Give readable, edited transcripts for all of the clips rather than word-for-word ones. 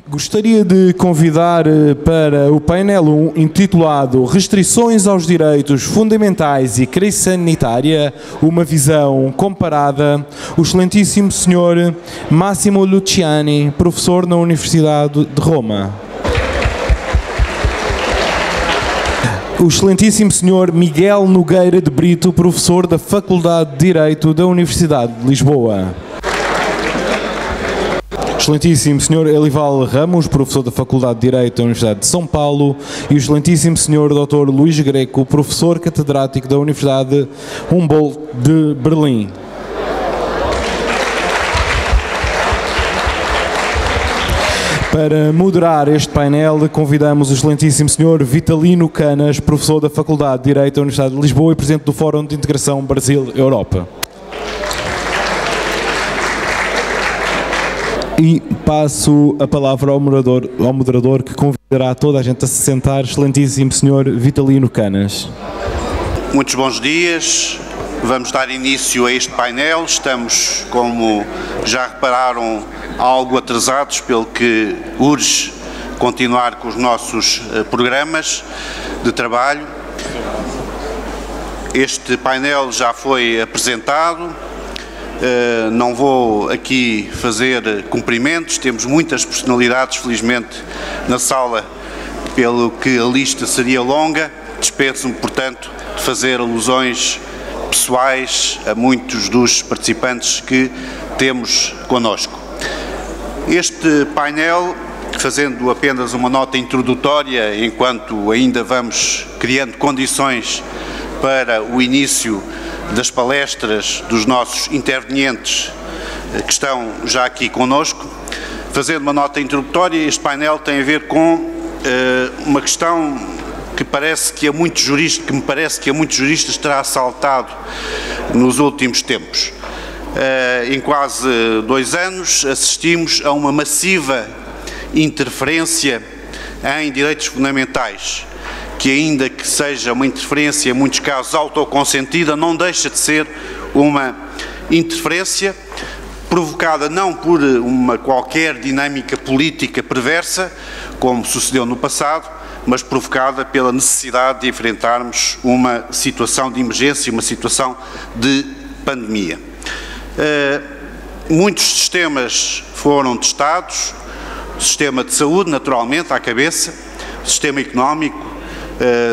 Gostaria de convidar para o painel intitulado Restrições aos Direitos Fundamentais e Crise Sanitária, uma visão comparada, o excelentíssimo Sr. Massimo Luciani, professor na Universidade de Roma. O excelentíssimo Sr. Miguel Nogueira de Brito, professor da Faculdade de Direito da Universidade de Lisboa. Excelentíssimo Sr. Elival Ramos, professor da Faculdade de Direito da Universidade de São Paulo, e o excelentíssimo Sr. Dr. Luís Greco, professor catedrático da Universidade Humboldt de Berlim. Para moderar este painel, convidamos o excelentíssimo Sr. Vitalino Canas, professor da Faculdade de Direito da Universidade de Lisboa e presidente do Fórum de Integração Brasil-Europa. E passo a palavra ao moderador que convidará toda a gente a se sentar, excelentíssimo Sr. Vitalino Canas. Muitos bons dias, vamos dar início a este painel. Estamos, como já repararam, algo atrasados, pelo que urge continuar com os nossos programas de trabalho. Este painel já foi apresentado. Não vou aqui fazer cumprimentos, temos muitas personalidades, felizmente, na sala, pelo que a lista seria longa. Dispenso-me, portanto, de fazer alusões pessoais a muitos dos participantes que temos connosco. Este painel, fazendo apenas uma nota introdutória, enquanto ainda vamos criando condições para o início das palestras dos nossos intervenientes que estão já aqui conosco. Fazendo uma nota introdutória, este painel tem a ver com uma questão que me parece que a muitos juristas terá assaltado nos últimos tempos. Em quase 2 anos assistimos a uma massiva interferência em direitos fundamentais, que ainda que seja uma interferência, em muitos casos autoconsentida, não deixa de ser uma interferência provocada não por uma qualquer dinâmica política perversa, como sucedeu no passado, mas provocada pela necessidade de enfrentarmos uma situação de emergência, uma situação de pandemia. Muitos sistemas foram testados, o sistema de saúde, naturalmente, à cabeça, o sistema económico,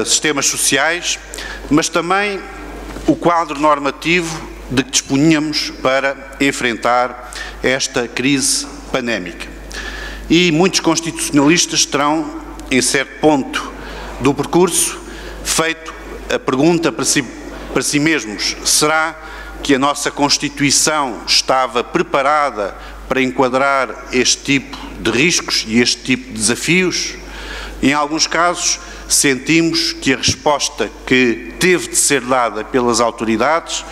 sistemas sociais, mas também o quadro normativo de que disponhamos para enfrentar esta crise pandémica. E muitos constitucionalistas terão, em certo ponto do percurso, feito a pergunta para si mesmos: será que a nossa Constituição estava preparada para enquadrar este tipo de riscos e este tipo de desafios? Em alguns casos, sentimos que a resposta que teve de ser dada pelas autoridades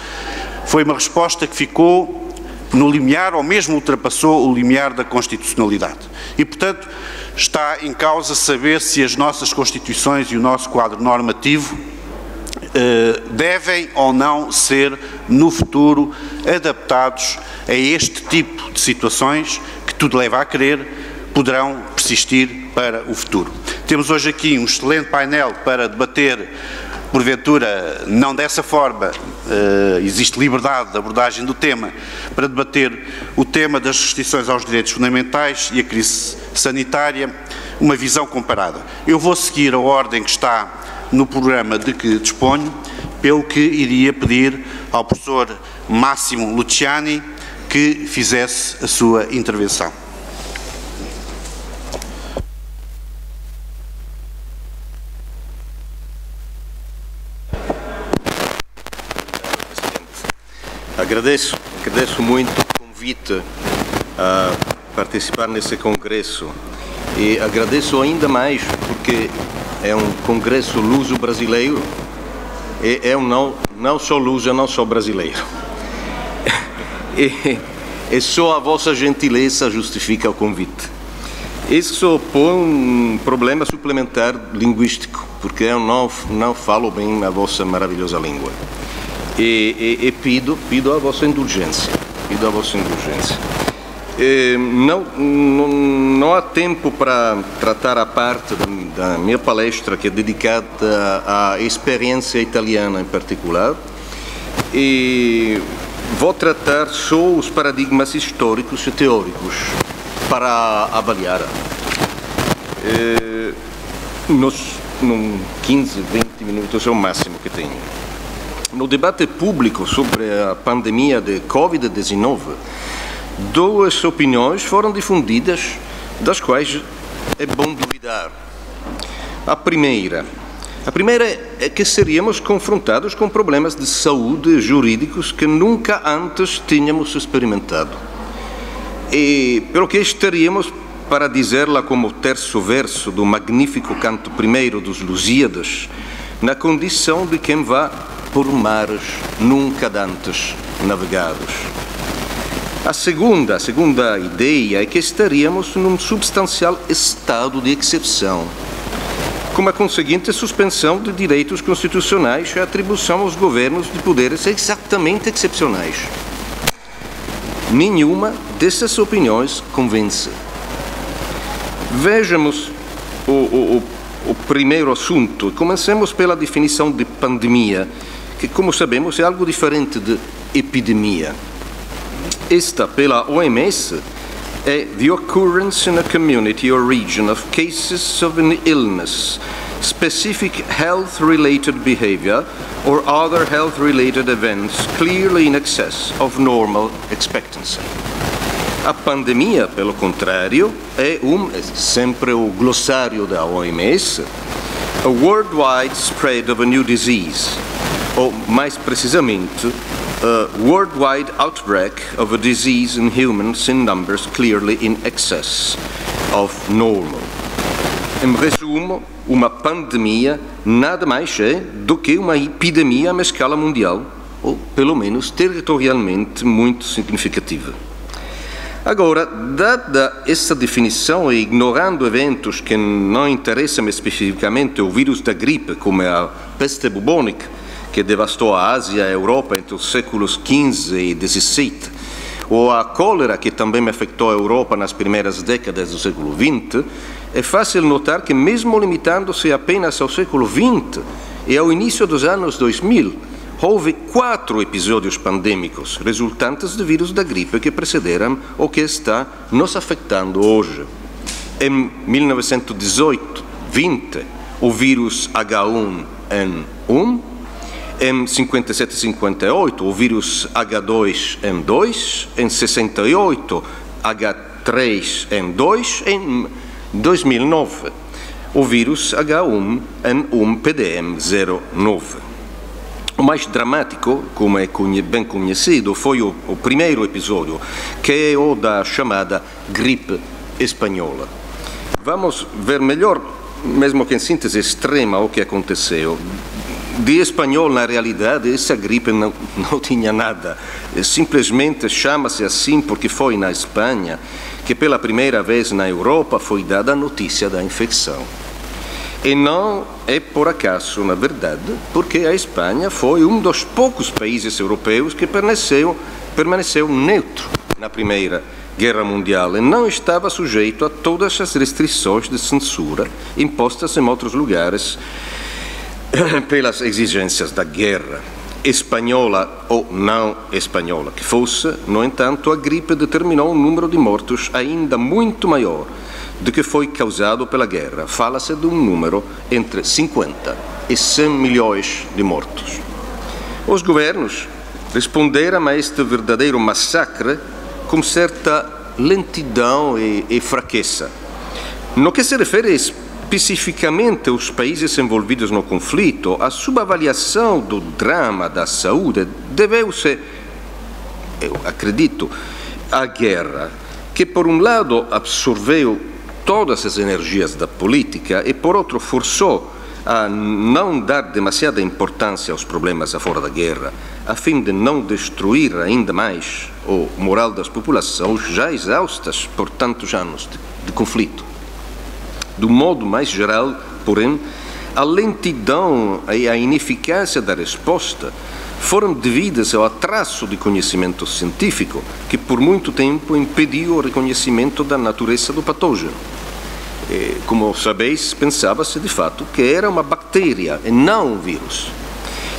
foi uma resposta que ficou no limiar, ou mesmo ultrapassou o limiar da constitucionalidade. E, portanto, está em causa saber se as nossas Constituições e o nosso quadro normativo devem ou não ser, no futuro, adaptados a este tipo de situações que, tudo leva a crer, poderão persistir para o futuro. Temos hoje aqui um excelente painel para debater, porventura, não dessa forma, existe liberdade de abordagem do tema, para debater o tema das restrições aos direitos fundamentais e a crise sanitária, uma visão comparada. Eu vou seguir a ordem que está no programa de que disponho, pelo que iria pedir ao professor Massimo Luciani que fizesse a sua intervenção. Agradeço muito o convite a participar nesse congresso e agradeço ainda mais porque é um congresso luso-brasileiro e eu não sou luso, eu não sou brasileiro. E só a vossa gentileza justifica o convite. Isso põe um problema suplementar linguístico, porque eu não falo bem a vossa maravilhosa língua. E pido a vossa indulgência. Não há tempo para tratar a parte da minha palestra, que é dedicada à experiência italiana em particular, e vou tratar só os paradigmas históricos e teóricos para avaliar. Nos 15, 20 minutos é o máximo que tenho. No debate público sobre a pandemia de Covid-19, duas opiniões foram difundidas, das quais é bom duvidar. A primeira é que seríamos confrontados com problemas de saúde jurídicos que nunca antes tínhamos experimentado. E pelo que estaríamos, para dizê-la como terço verso do magnífico canto primeiro dos Lusíadas, na condição de quem vá por mares nunca dantes navegados. A segunda ideia é que estaríamos num substancial estado de exceção, com a conseguinte suspensão de direitos constitucionais e a atribuição aos governos de poderes exatamente excepcionais. Nenhuma dessas opiniões convence. Vejamos o primeiro assunto. Comecemos pela definição de pandemia, que, como sabemos, é algo diferente de epidemia. Esta, pela OMS, é the occurrence in a community or region of cases of an illness, specific health-related behavior or other health-related events clearly in excess of normal expectancy. A pandemia, pelo contrário, é sempre o glossário da OMS, a worldwide spread of a new disease, ou mais precisamente, a worldwide outbreak of a disease in humans in numbers clearly in excess of normal. Em resumo, uma pandemia nada mais é do que uma epidemia a uma escala mundial, ou pelo menos territorialmente muito significativa. Agora, dada essa definição e ignorando eventos que não interessam especificamente o vírus da gripe, como a peste bubônica, que devastou a Ásia e a Europa entre os séculos XV e XVII, ou a cólera, que também afetou a Europa nas primeiras décadas do século XX, é fácil notar que, mesmo limitando-se apenas ao século XX e ao início dos anos 2000, houve 4 episódios pandêmicos resultantes de vírus da gripe que precederam o que está nos afetando hoje. Em 1918-20, o vírus H1N1, em 57-58, o vírus H2N2, em 68, H3N2, em 2009, o vírus H1N1 PDM09. O mais dramático, como é bem conhecido, foi o primeiro episódio, que é o da chamada gripe espanhola. Vamos ver melhor, mesmo que em síntese extrema, o que aconteceu. De espanhol, na realidade, essa gripe não tinha nada. Simplesmente chama-se assim porque foi na Espanha que pela primeira vez na Europa foi dada a notícia da infecção. E não é por acaso, na verdade, porque a Espanha foi um dos poucos países europeus que permaneceu neutro na Primeira Guerra Mundial e não estava sujeito a todas as restrições de censura impostas em outros lugares pelas exigências da guerra. Espanhola ou não espanhola que fosse, no entanto, a gripe determinou um número de mortos ainda muito maior do que foi causado pela guerra. Fala-se de um número entre 50 e 100 milhões de mortos. Os governos responderam a este verdadeiro massacre com certa lentidão e fraqueza. No que se refere especificamente aos países envolvidos no conflito, a subavaliação do drama da saúde deveu-se, eu acredito, à guerra, que por um lado absorveu todas as energias da política e por outro forçou a não dar demasiada importância aos problemas afora da guerra, a fim de não destruir ainda mais o moral das populações já exaustas por tantos anos de conflito. Do modo mais geral, porém, a lentidão e a ineficácia da resposta foram devidas ao atraso de conhecimento científico, que por muito tempo impediu o reconhecimento da natureza do patógeno. Como sabeis, pensava-se de fato que era uma bactéria e não um vírus,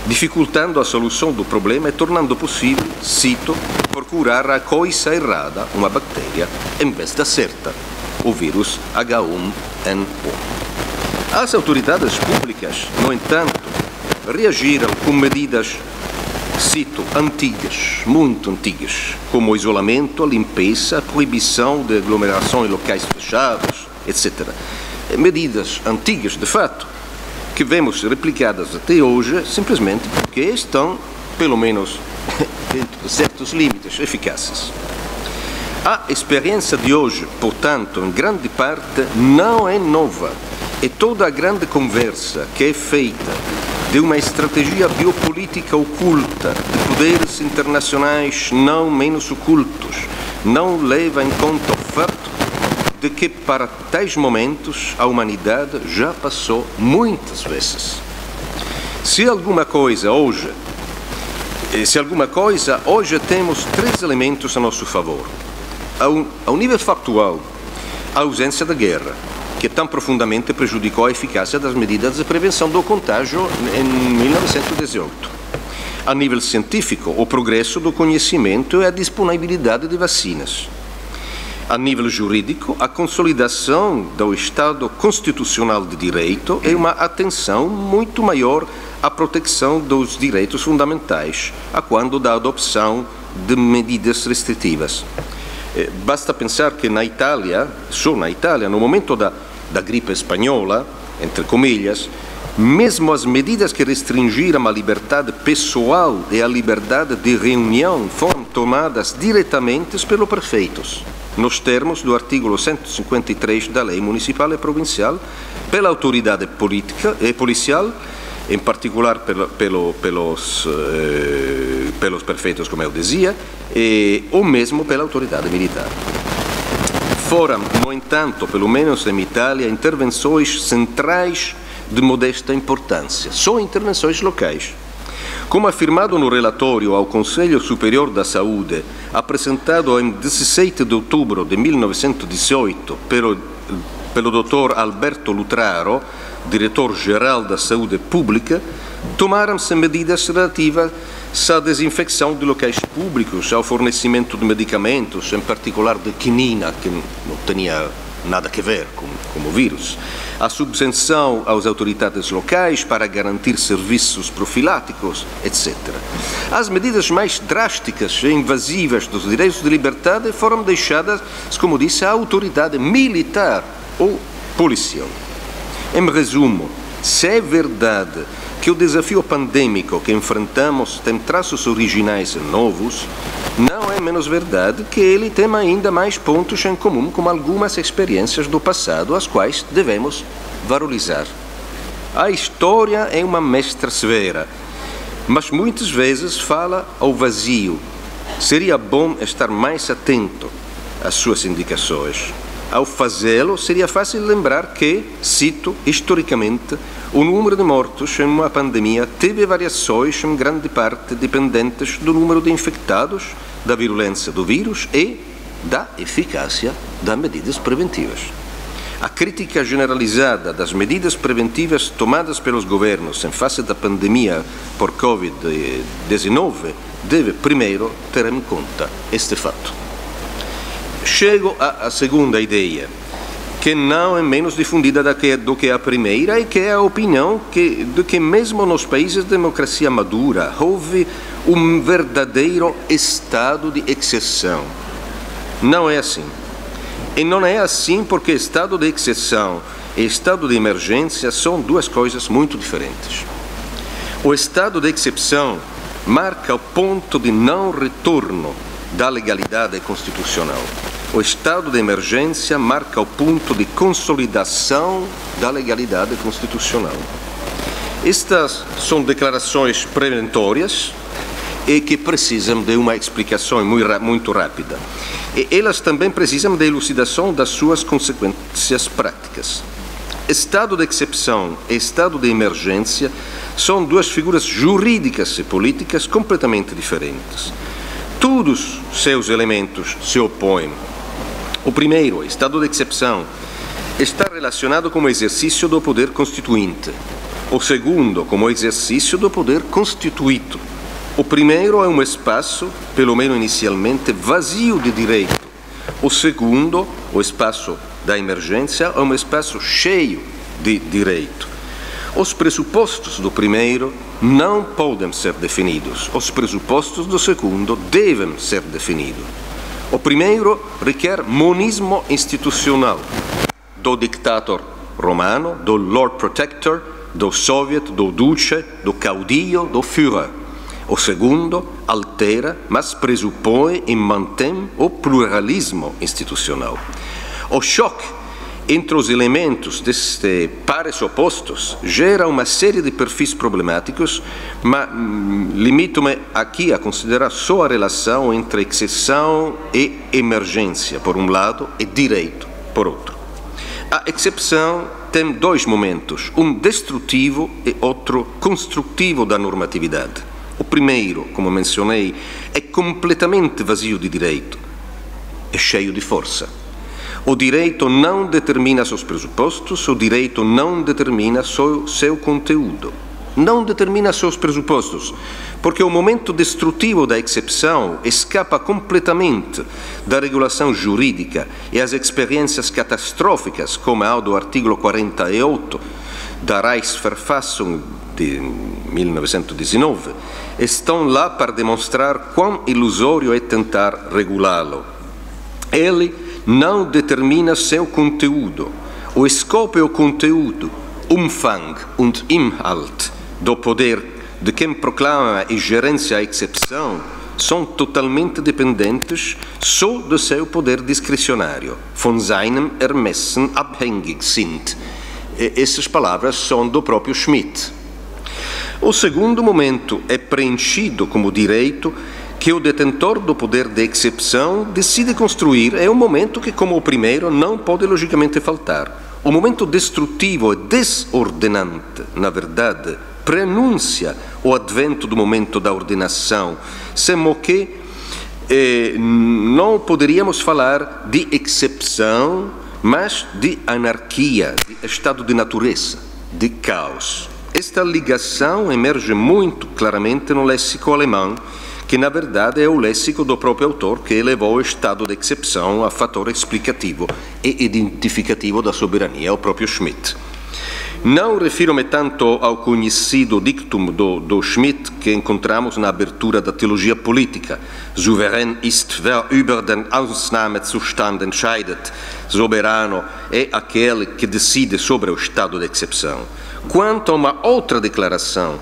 dificultando a solução do problema e tornando possível, cito, procurar a coisa errada, uma bactéria, em vez da certa, o vírus H1N1. As autoridades públicas, no entanto, reagiram com medidas, cito, antigas, muito antigas, como o isolamento, a limpeza, a proibição de aglomeração em locais fechados, etc. Medidas antigas, de fato, que vemos replicadas até hoje, simplesmente porque estão, pelo menos dentro de certos limites, eficazes. A experiência de hoje, portanto, em grande parte, não é nova. E toda a grande conversa que é feita de uma estratégia biopolítica oculta, de poderes internacionais não menos ocultos, não leva em conta o fato de que para tais momentos a humanidade já passou muitas vezes. Se alguma coisa, hoje temos três elementos a nosso favor. Ao nível factual, a ausência da guerra, que tão profundamente prejudicou a eficácia das medidas de prevenção do contágio em 1918. A nível científico, o progresso do conhecimento e a disponibilidade de vacinas. A nível jurídico, a consolidação do Estado constitucional de direito e uma atenção muito maior à proteção dos direitos fundamentais, a quando da adopção de medidas restritivas. Basta pensar que na Itália, só na Itália, no momento da gripe espanhola, entre comillas, mesmo as medidas que restringiram a liberdade pessoal e a liberdade de reunião foram tomadas diretamente pelos prefeitos, nos termos do artigo 153 da Lei Municipal e Provincial, pela autoridade política e policial, em particular pelos prefeitos, como eu dizia, ou mesmo pela autoridade militar. Foram, no entanto, pelo menos em Itália, intervenções centrais de modesta importância, só intervenções locais. Como afirmado no relatório ao Conselho Superior da Saúde, apresentado em 17 de outubro de 1918 pelo Dr. Alberto Lutraro, diretor-geral da Saúde Pública, tomaram-se medidas relativas à desinfecção de locais públicos, ao fornecimento de medicamentos, em particular de quinina, que não tinha nada a ver com o vírus, a subvenção às autoridades locais para garantir serviços profiláticos, etc. As medidas mais drásticas e invasivas dos direitos de liberdade foram deixadas, como disse, à autoridade militar ou policial. Em resumo, se é verdade que o desafio pandêmico que enfrentamos tem traços originais e novos, não é menos verdade que ele tem ainda mais pontos em comum com algumas experiências do passado, as quais devemos valorizar. A história é uma mestra severa, mas muitas vezes fala ao vazio. Seria bom estar mais atento às suas indicações. Ao fazê-lo, seria fácil lembrar que, cito, historicamente, o número de mortos em uma pandemia teve variações em grande parte dependentes do número de infectados, da virulência do vírus e da eficácia das medidas preventivas. A crítica generalizada das medidas preventivas tomadas pelos governos em face da pandemia por Covid-19 deve primeiro ter em conta este fato. Chego à segunda ideia, que não é menos difundida do que a primeira e que é a opinião de que mesmo nos países de democracia madura houve um verdadeiro estado de exceção. Não é assim. E não é assim porque estado de exceção e estado de emergência são duas coisas muito diferentes. O estado de exceção marca o ponto de não retorno da legalidade constitucional. O estado de emergência marca o ponto de consolidação da legalidade constitucional. Estas são declarações preventórias e que precisam de uma explicação muito rápida. E elas também precisam de elucidação das suas consequências práticas. Estado de exceção e estado de emergência são duas figuras jurídicas e políticas completamente diferentes. Todos seus elementos se opõem. O primeiro, estado de exceção, está relacionado com o exercício do poder constituinte. O segundo, como exercício do poder constituído. O primeiro é um espaço, pelo menos inicialmente, vazio de direito. O segundo, o espaço da emergência, é um espaço cheio de direito. Os pressupostos do primeiro não podem ser definidos. Os pressupostos do segundo devem ser definidos. O primeiro requer monismo institucional do dictator romano, do Lord Protector, do Soviet, do Duce, do caudillo, do Führer. O segundo altera, mas pressupõe e mantém o pluralismo institucional. O choque entre os elementos destes pares opostos gera uma série de perfis problemáticos, mas limito-me aqui a considerar só a relação entre exceção e emergência, por um lado, e direito, por outro. A exceção tem dois momentos, um destrutivo e outro construtivo da normatividade. O primeiro, como mencionei, é completamente vazio de direito, é cheio de força. O direito não determina seus pressupostos, o direito não determina seu conteúdo. Não determina seus pressupostos, porque o momento destrutivo da exceção escapa completamente da regulação jurídica e as experiências catastróficas, como a do artigo 48 da Reichsverfassung de 1919, estão lá para demonstrar quão ilusório é tentar regulá-lo. Ele não determina seu conteúdo. O escopo e o conteúdo, Umfang und Inhalt, do poder de quem proclama e gerencia a exceção, são totalmente dependentes só do seu poder discricionário. Von seinem Ermessen abhängig sind. Essas palavras são do próprio Schmitt. O segundo momento é preenchido como direito que o detentor do poder de exceção decide construir. É um momento que, como o primeiro, não pode logicamente faltar. O momento destrutivo e desordenante, na verdade, prenuncia o advento do momento da ordenação, sem o que não poderíamos falar de exceção, mas de anarquia, de estado de natureza, de caos. Esta ligação emerge muito claramente no léxico alemão, que na verdade é o léxico do próprio autor que elevou o estado de exceção a fator explicativo e identificativo da soberania, o próprio Schmitt. Não refiro-me tanto ao conhecido dictum do Schmitt que encontramos na abertura da teologia política. Souverän ist wer über den Ausnahmezustand entscheidet. Soberano é aquele que decide sobre o estado de exceção. Quanto a uma outra declaração,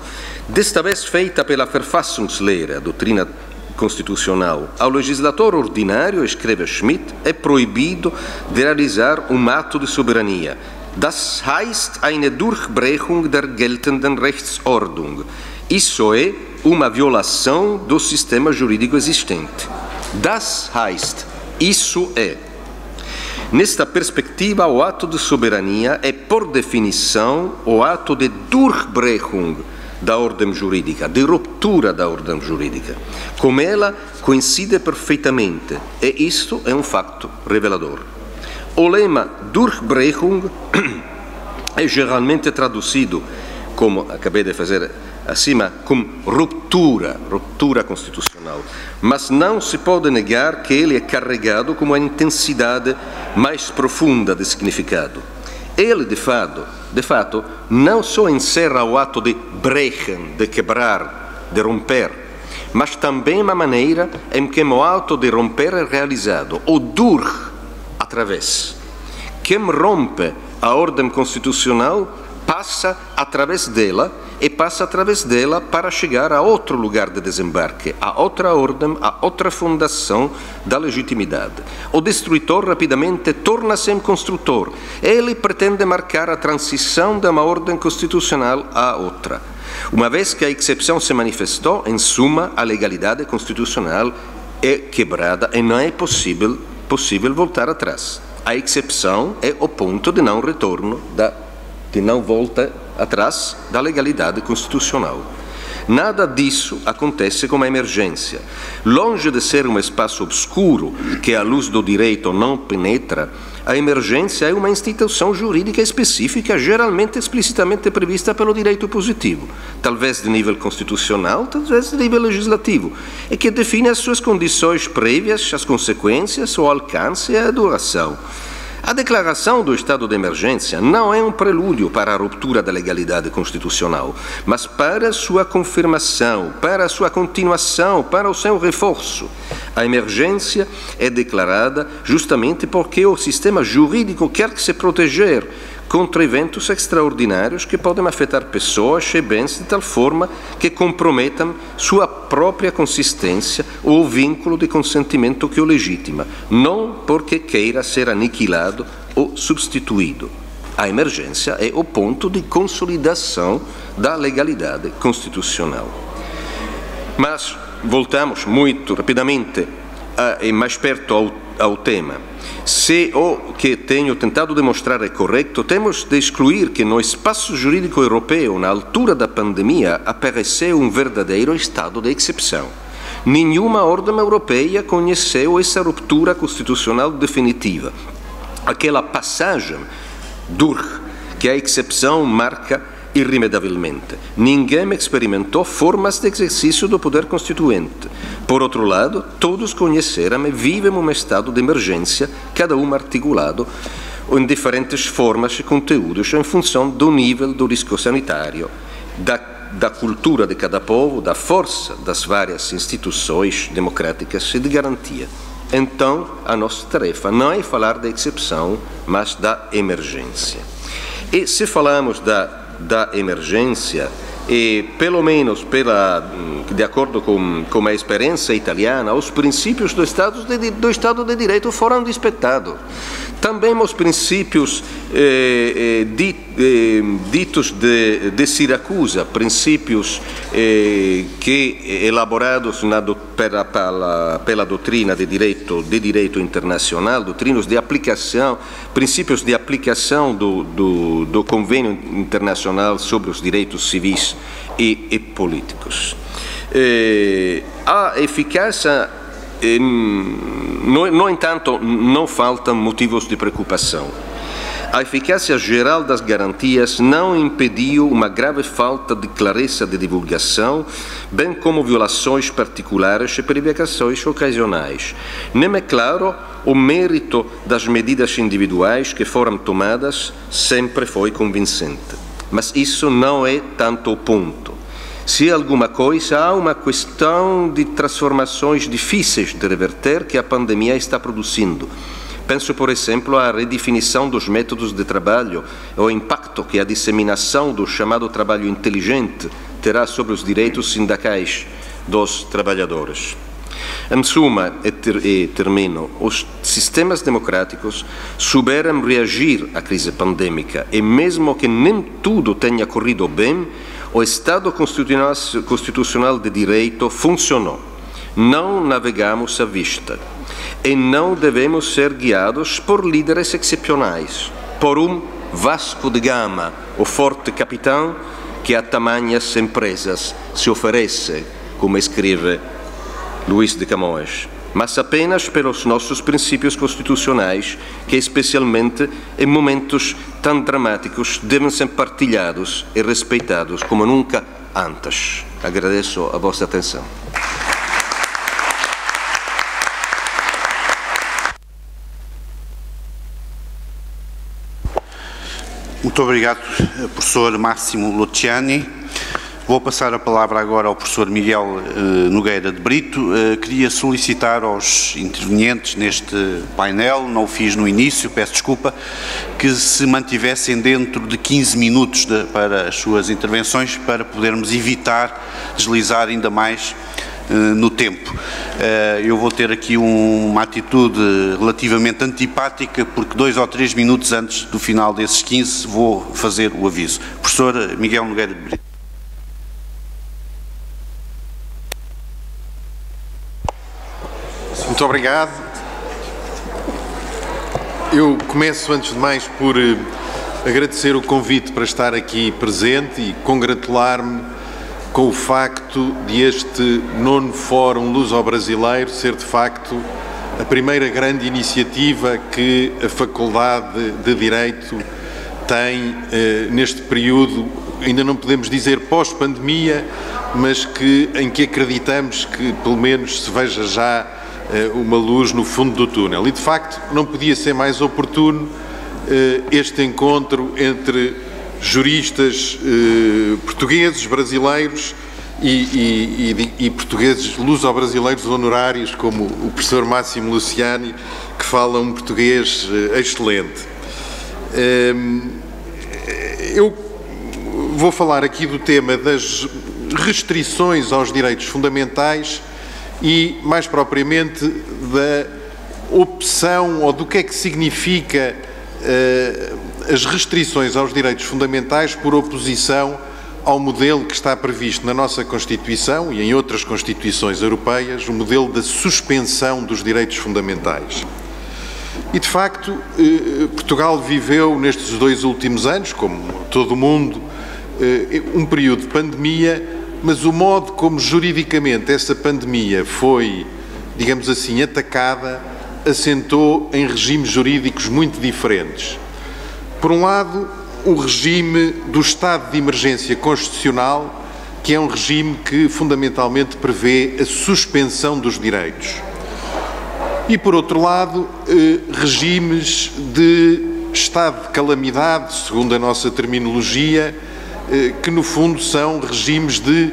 desta vez feita pela Verfassungslehre, a doutrina constitucional, ao legislador ordinário, escreve Schmitt, é proibido de realizar um ato de soberania. Das heißt eine Durchbrechung der geltenden Rechtsordnung. Isso é uma violação do sistema jurídico existente. Das heißt, isso é. Nesta perspectiva, o ato de soberania é, por definição, o ato de Durchbrechung da ordem jurídica, de ruptura da ordem jurídica. Com ela coincide perfeitamente, e isto é um facto revelador. O lema Durchbrechung é geralmente traduzido, como acabei de fazer acima, como ruptura constitucional. Mas não se pode negar que ele é carregado com uma intensidade mais profunda de significado. Ele, de fato, não só encerra o ato de brechen, de quebrar, de romper, mas também a maneira em que o ato de romper é realizado, o durch, através. Quem rompe a ordem constitucional passa através dela e passa através dela para chegar a outro lugar de desembarque, a outra ordem, a outra fundação da legitimidade. O destruidor rapidamente torna-se um construtor. Ele pretende marcar a transição de uma ordem constitucional à outra. Uma vez que a exceção se manifestou, em suma, a legalidade constitucional é quebrada e não é possível voltar atrás. A exceção é o ponto de não retorno da de não volta atrás da legalidade constitucional. Nada disso acontece com a emergência. Longe de ser um espaço obscuro que a luz do direito não penetra, a emergência é uma instituição jurídica específica, geralmente explicitamente prevista pelo direito positivo, talvez de nível constitucional, talvez de nível legislativo, e que define as suas condições prévias, as consequências, o alcance e a duração. A declaração do estado de emergência não é um prelúdio para a ruptura da legalidade constitucional, mas para sua confirmação, para sua continuação, para o seu reforço. A emergência é declarada justamente porque o sistema jurídico quer se proteger contra eventos extraordinários que podem afetar pessoas e bens de tal forma que comprometam sua própria consistência ou vínculo de consentimento que o legitima, não porque queira ser aniquilado ou substituído. A emergência é o ponto de consolidação da legalidade constitucional. Mas voltamos muito rapidamente e mais perto ao tema. Se o que tenho tentado demonstrar é correto, temos de excluir que no espaço jurídico europeu, na altura da pandemia, apareceu um verdadeiro estado de exceção. Nenhuma ordem europeia conheceu essa ruptura constitucional definitiva. Aquela passagem dura que a exceção marca irremediavelmente. Ninguém experimentou formas de exercício do poder constituinte. Por outro lado, todos conheceram e vivem um estado de emergência, cada um articulado em diferentes formas e conteúdos em função do nível do risco sanitário, da cultura de cada povo, da força das várias instituições democráticas e de garantia. Então, a nossa tarefa não é falar da exceção, mas da emergência. E se falamos da emergência, e pelo menos de acordo com a experiência italiana, os princípios do Estado de Direito foram despeitados. Também os princípios ditos de Siracusa, princípios elaborados pela doutrina de direito internacional, doutrinas de aplicação, princípios de aplicação do Convênio Internacional sobre os Direitos Civis e Políticos. A eficácia, no entanto, não faltam motivos de preocupação. A eficácia geral das garantias não impediu uma grave falta de clareza de divulgação, bem como violações particulares e prevaricões ocasionais. Nem é claro o mérito das medidas individuais que foram tomadas, sempre foi convincente. Mas isso não é tanto o ponto. Se alguma coisa, há uma questão de transformações difíceis de reverter que a pandemia está produzindo. Penso, por exemplo, à redefinição dos métodos de trabalho, o impacto que a disseminação do chamado trabalho inteligente terá sobre os direitos sindicais dos trabalhadores. Em suma, e termino, os sistemas democráticos souberam reagir à crise pandêmica e mesmo que nem tudo tenha corrido bem, o Estado constitucional de direito funcionou. Não navegamos à vista. E não devemos ser guiados por líderes excepcionais, por um Vasco de Gama, o forte capitão que a tamanhas empresas se oferece, como escreve Luís de Camões, mas apenas pelos nossos princípios constitucionais, que especialmente em momentos tão dramáticos devem ser partilhados e respeitados como nunca antes. Agradeço a vossa atenção. Muito obrigado, professor Máximo Luciani. Vou passar a palavra agora ao professor Miguel Nogueira de Brito. Queria solicitar aos intervenientes neste painel, não o fiz no início, peço desculpa, que se mantivessem dentro de 15 minutos para as suas intervenções, para podermos evitar deslizar ainda mais no tempo. Eu vou ter aqui uma atitude relativamente antipática, porque 2 ou 3 minutos antes do final desses 15 vou fazer o aviso. Professor Miguel Nogueira de Brito. Muito obrigado. Eu começo, antes de mais, por agradecer o convite para estar aqui presente e congratular-me com o facto de este 9º Fórum Luso-Brasileiro ser, de facto, a primeira grande iniciativa que a Faculdade de Direito tem neste período, ainda não podemos dizer pós-pandemia, mas em que acreditamos que, pelo menos, se veja já uma luz no fundo do túnel. E, de facto, não podia ser mais oportuno este encontro entre juristas portugueses, brasileiros e portugueses luso-brasileiros honorários, como o professor Máximo Luciani, que fala um português excelente. Eu vou falar aqui do tema das restrições aos direitos fundamentais e, mais propriamente, da opção ou do que é que significa as restrições aos direitos fundamentais por oposição ao modelo que está previsto na nossa Constituição e em outras Constituições europeias, o modelo da suspensão dos direitos fundamentais. E, de facto, Portugal viveu nestes 2 últimos anos, como todo o mundo, um período de pandemia, mas o modo como juridicamente essa pandemia foi, digamos assim, atacada, assentou em regimes jurídicos muito diferentes. Por um lado, o regime do estado de emergência constitucional, que é um regime que fundamentalmente prevê a suspensão dos direitos. E, por outro lado, regimes de estado de calamidade, segundo a nossa terminologia, que no fundo são regimes de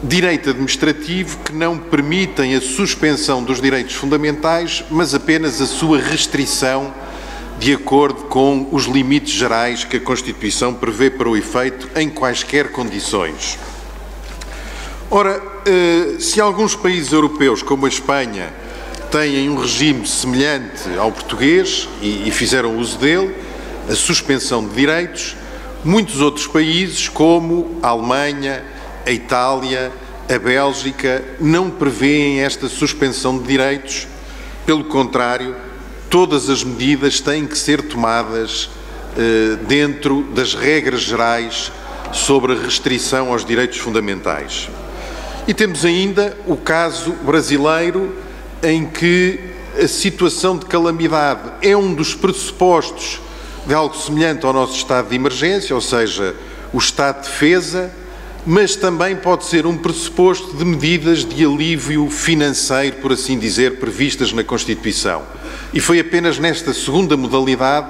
direito administrativo que não permitem a suspensão dos direitos fundamentais, mas apenas a sua restrição de acordo com os limites gerais que a Constituição prevê para o efeito em quaisquer condições. Ora, se alguns países europeus, como a Espanha, têm um regime semelhante ao português e fizeram uso dele, a suspensão de direitos, muitos outros países, como a Alemanha, a Itália, a Bélgica, não prevêem esta suspensão de direitos. Pelo contrário, todas as medidas têm que ser tomadas dentro das regras gerais sobre a restrição aos direitos fundamentais. E temos ainda o caso brasileiro, em que a situação de calamidade é um dos pressupostos de algo semelhante ao nosso estado de emergência, ou seja, o estado de defesa, mas também pode ser um pressuposto de medidas de alívio financeiro, por assim dizer, previstas na Constituição. E foi apenas nesta segunda modalidade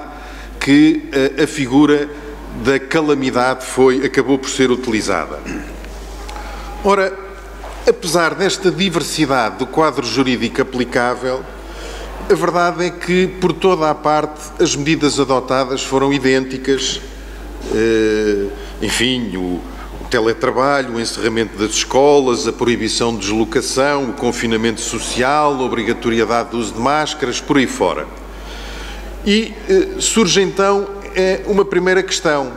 que a figura da calamidade acabou por ser utilizada. Ora, apesar desta diversidade do quadro jurídico aplicável, a verdade é que, por toda a parte, as medidas adotadas foram idênticas. Enfim, o teletrabalho, o encerramento das escolas, a proibição de deslocação, o confinamento social, a obrigatoriedade do uso de máscaras, por aí fora. E surge então uma primeira questão.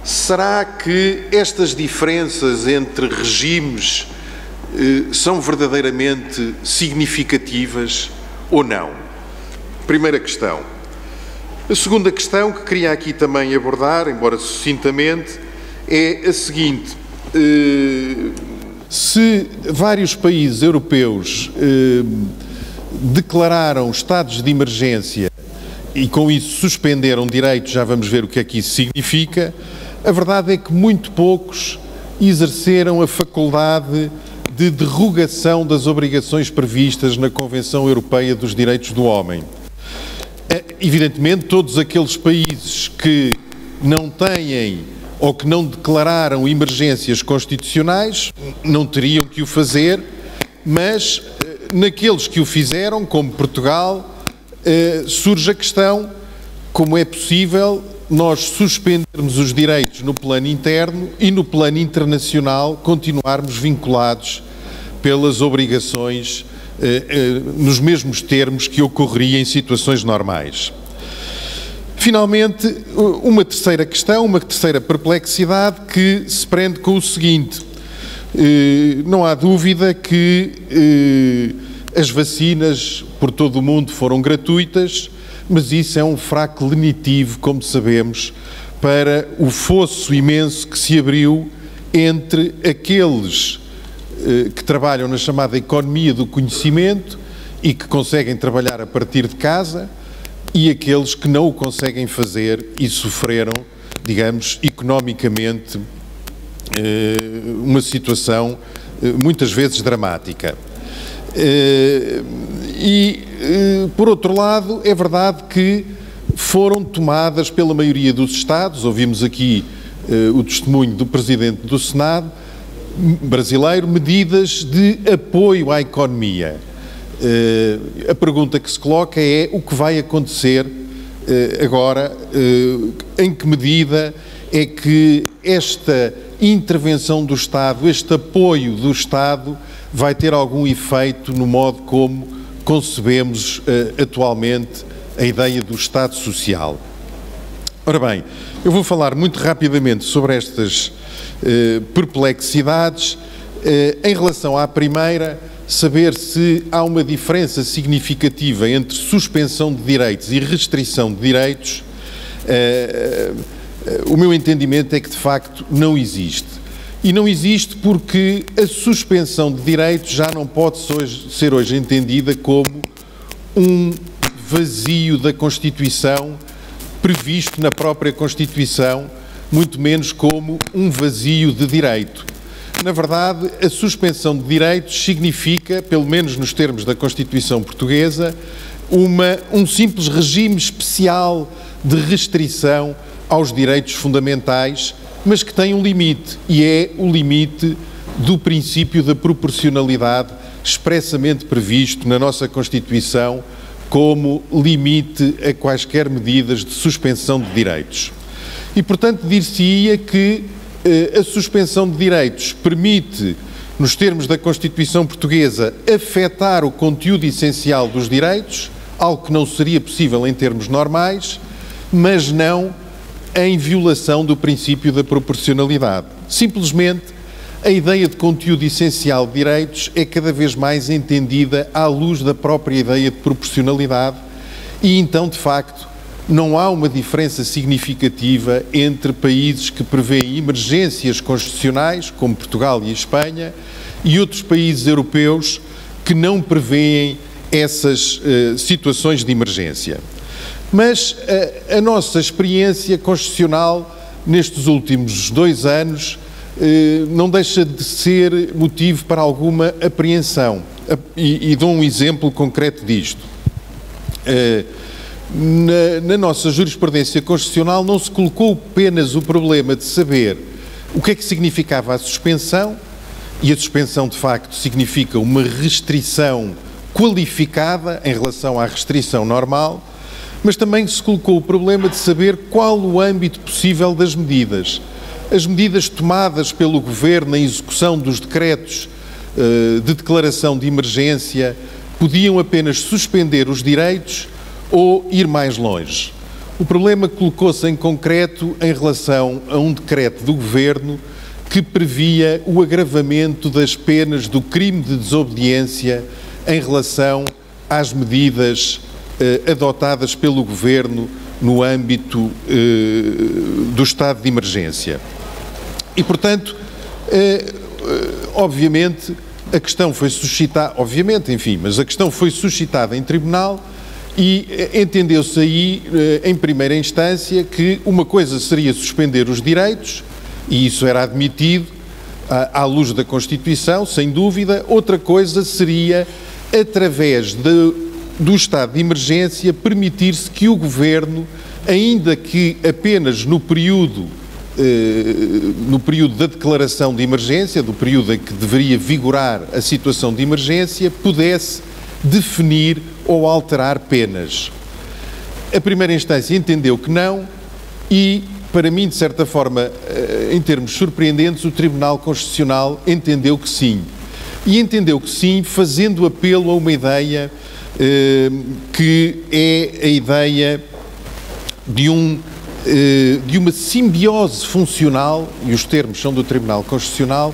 Será que estas diferenças entre regimes são verdadeiramente significativas ou não? Primeira questão. A segunda questão que queria aqui também abordar, embora sucintamente, é a seguinte. Se vários países europeus declararam estados de emergência e com isso suspenderam direitos, já vamos ver o que é que isso significa, a verdade é que muito poucos exerceram a faculdade de derrogação das obrigações previstas na Convenção Europeia dos Direitos do Homem. Evidentemente, todos aqueles países que não têm ou que não declararam emergências constitucionais não teriam que o fazer, mas naqueles que o fizeram, como Portugal, surge a questão: como é possível nós suspendermos os direitos no plano interno e no plano internacional continuarmos vinculados pelas obrigações nos mesmos termos que ocorreria em situações normais. Finalmente, uma terceira questão, uma terceira perplexidade que se prende com o seguinte: não há dúvida que as vacinas por todo o mundo foram gratuitas, mas isso é um fraco lenitivo, como sabemos, para o fosso imenso que se abriu entre aqueles que trabalham na chamada economia do conhecimento e que conseguem trabalhar a partir de casa e aqueles que não o conseguem fazer e sofreram, digamos, economicamente uma situação muitas vezes dramática. Por outro lado, é verdade que foram tomadas pela maioria dos Estados, ouvimos aqui o testemunho do Presidente do Senado brasileiro, medidas de apoio à economia. A pergunta que se coloca é o que vai acontecer agora, em que medida é que esta intervenção do Estado, este apoio do Estado, vai ter algum efeito no modo como concebemos atualmente a ideia do Estado Social. Ora bem, eu vou falar muito rapidamente sobre estas perplexidades. Em relação à primeira, saber se há uma diferença significativa entre suspensão de direitos e restrição de direitos. O meu entendimento é que, de facto, não existe. E não existe porque a suspensão de direitos já não pode ser hoje entendida como um vazio da Constituição previsto na própria Constituição, muito menos como um vazio de direito. Na verdade, a suspensão de direitos significa, pelo menos nos termos da Constituição portuguesa, um simples regime especial de restrição aos direitos fundamentais, mas que tem um limite, e é o limite do princípio da proporcionalidade expressamente previsto na nossa Constituição como limite a quaisquer medidas de suspensão de direitos. E, portanto, dir-se-ia que a suspensão de direitos permite, nos termos da Constituição portuguesa, afetar o conteúdo essencial dos direitos, algo que não seria possível em termos normais, mas não em violação do princípio da proporcionalidade. Simplesmente, a ideia de conteúdo essencial de direitos é cada vez mais entendida à luz da própria ideia de proporcionalidade e então, de facto, não há uma diferença significativa entre países que prevêem emergências constitucionais, como Portugal e a Espanha, e outros países europeus que não prevêem essas situações de emergência. Mas a nossa experiência constitucional nestes últimos 2 anos não deixa de ser motivo para alguma apreensão. E dou um exemplo concreto disto. Na nossa jurisprudência constitucional não se colocou apenas o problema de saber o que é que significava a suspensão, e a suspensão de facto significa uma restrição qualificada em relação à restrição normal, mas também se colocou o problema de saber qual o âmbito possível das medidas. As medidas tomadas pelo Governo em execução dos decretos de declaração de emergência podiam apenas suspender os direitos ou ir mais longe. O problema colocou-se em concreto em relação a um decreto do Governo que previa o agravamento das penas do crime de desobediência em relação às medidas adotadas pelo Governo no âmbito do estado de emergência. E, portanto, obviamente, a questão foi suscitada, mas a questão foi suscitada em tribunal e entendeu-se aí, em primeira instância, que uma coisa seria suspender os direitos, e isso era admitido à luz da Constituição, sem dúvida. Outra coisa seria, através do estado de emergência, permitir-se que o Governo, ainda que apenas no período da declaração de emergência, do período em que deveria vigorar a situação de emergência, pudesse definir ou alterar penas. A primeira instância entendeu que não e, para mim, de certa forma, em termos surpreendentes, o Tribunal Constitucional entendeu que sim. E entendeu que sim, fazendo apelo a uma ideia que é a ideia de uma simbiose funcional, e os termos são do Tribunal Constitucional,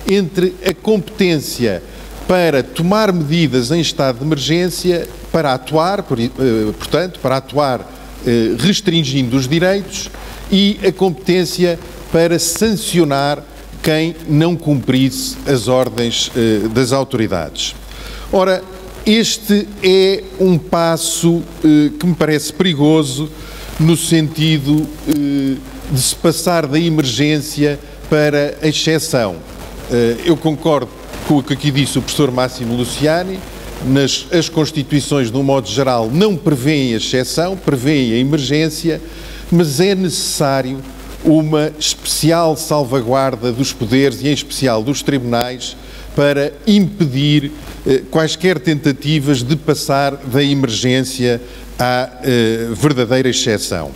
entre a competência para tomar medidas em estado de emergência, para atuar, portanto, para atuar restringindo os direitos, e a competência para sancionar quem não cumprisse as ordens das autoridades. Ora, este é um passo que me parece perigoso no sentido de se passar da emergência para a exceção. Eu concordo com o que aqui disse o professor Máximo Luciani. As Constituições, de um modo geral, não prevêem a exceção, prevêem a emergência, mas é necessário uma especial salvaguarda dos poderes, e em especial dos tribunais, para impedir quaisquer tentativas de passar da emergência à verdadeira exceção.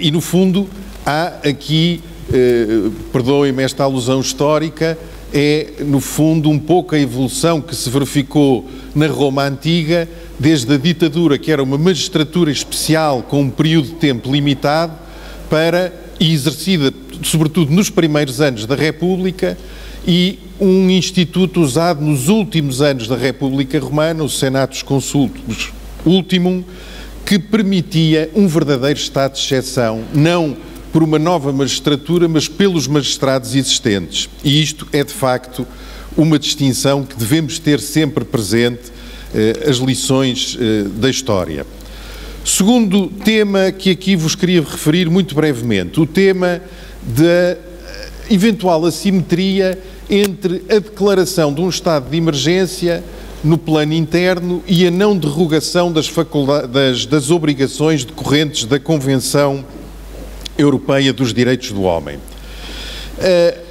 E, no fundo, há aqui, perdoem-me esta alusão histórica, é, no fundo, um pouco a evolução que se verificou na Roma Antiga, desde a ditadura, que era uma magistratura especial com um período de tempo limitado, e exercida, sobretudo, nos primeiros anos da República, e um instituto usado nos últimos anos da República Romana, o Senatus Consultus Ultimum, que permitia um verdadeiro estado de exceção, não por uma nova magistratura, mas pelos magistrados existentes. E isto é, de facto, uma distinção que devemos ter sempre presente, as lições da história. Segundo tema que aqui vos queria referir muito brevemente, o tema da eventual assimetria entre a declaração de um estado de emergência no plano interno e a não derrogação das obrigações decorrentes da Convenção Europeia dos Direitos do Homem.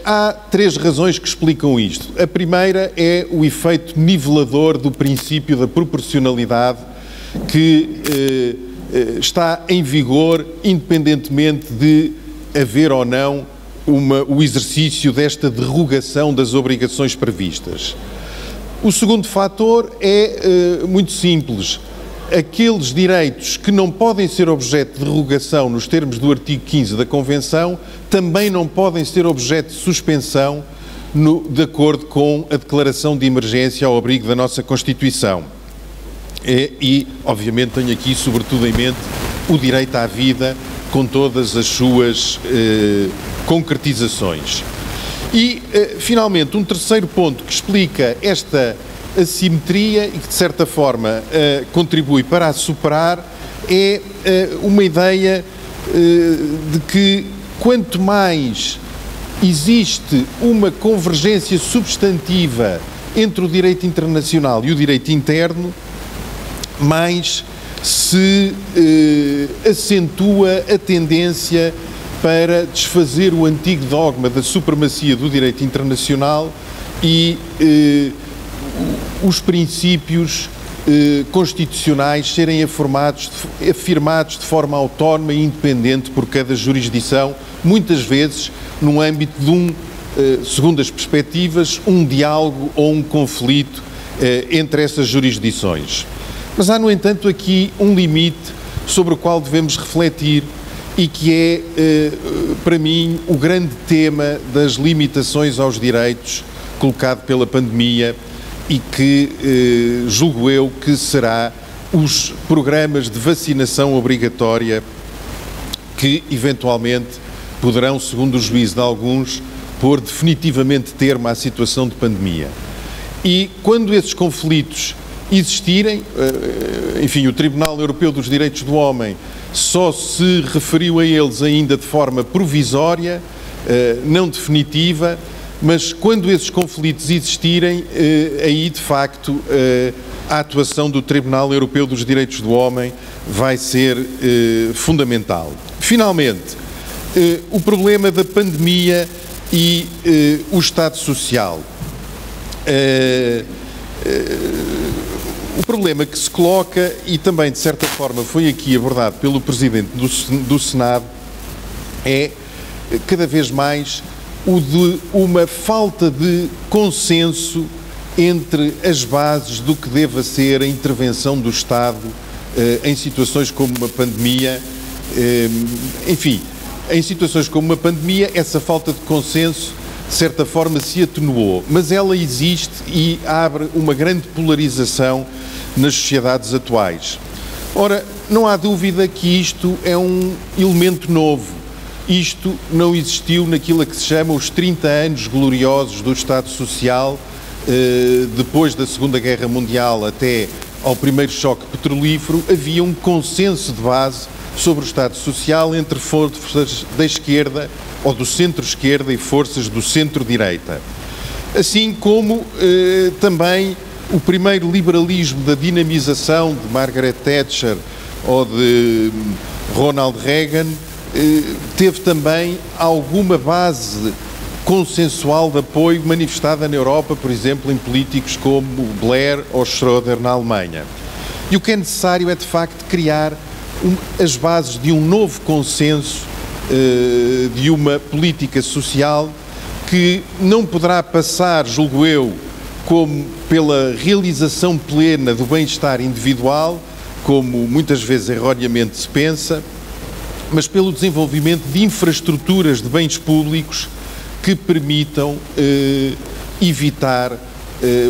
Há três razões que explicam isto. A primeira é o efeito nivelador do princípio da proporcionalidade que está em vigor independentemente de haver ou não o exercício desta derrogação das obrigações previstas. O segundo fator é muito simples. Aqueles direitos que não podem ser objeto de derrogação nos termos do artigo 15 da Convenção também não podem ser objeto de suspensão de acordo com a declaração de emergência ao abrigo da nossa Constituição. E, obviamente, tenho aqui, sobretudo em mente, o direito à vida com todas as suas concretizações. E, finalmente, um terceiro ponto que explica esta assimetria e que, de certa forma, contribui para a superar é uma ideia de que quanto mais existe uma convergência substantiva entre o direito internacional e o direito interno, mais se acentua a tendência para desfazer o antigo dogma da supremacia do direito internacional e os princípios constitucionais serem afirmados de forma autónoma e independente por cada jurisdição, muitas vezes num âmbito de segundo as perspectivas, um diálogo ou um conflito entre essas jurisdições. Mas há, no entanto, aqui um limite sobre o qual devemos refletir e que é, para mim, o grande tema das limitações aos direitos colocado pela pandemia e que, julgo eu, que será os programas de vacinação obrigatória que, eventualmente, poderão, segundo o juízo de alguns, pôr definitivamente termo à situação de pandemia. E quando esses conflitos existirem, enfim, o Tribunal Europeu dos Direitos do Homem só se referiu a eles ainda de forma provisória, não definitiva, mas quando esses conflitos existirem, aí de facto a atuação do Tribunal Europeu dos Direitos do Homem vai ser fundamental. Finalmente, o problema da pandemia e o Estado Social. O problema que se coloca, e também de certa forma foi aqui abordado pelo Presidente do Senado, é cada vez mais o de uma falta de consenso entre as bases do que deva ser a intervenção do Estado em situações como uma pandemia. Enfim, em situações como uma pandemia, essa falta de consenso de certa forma se atenuou, mas ela existe e abre uma grande polarização nas sociedades atuais. Ora, não há dúvida que isto é um elemento novo. Isto não existiu naquilo que se chama os 30 anos gloriosos do Estado Social, depois da Segunda Guerra Mundial até ao primeiro choque petrolífero. Havia um consenso de base sobre o Estado Social entre forças da esquerda ou do centro-esquerda e forças do centro-direita. Assim como também o primeiro liberalismo da dinamização de Margaret Thatcher ou de Ronald Reagan teve também alguma base consensual de apoio manifestada na Europa, por exemplo, em políticos como Blair ou Schröder na Alemanha. E o que é necessário é, de facto, criar as bases de um novo consenso, de uma política social que não poderá passar, julgo eu, como pela realização plena do bem-estar individual, como muitas vezes erroneamente se pensa, mas pelo desenvolvimento de infraestruturas de bens públicos que permitam evitar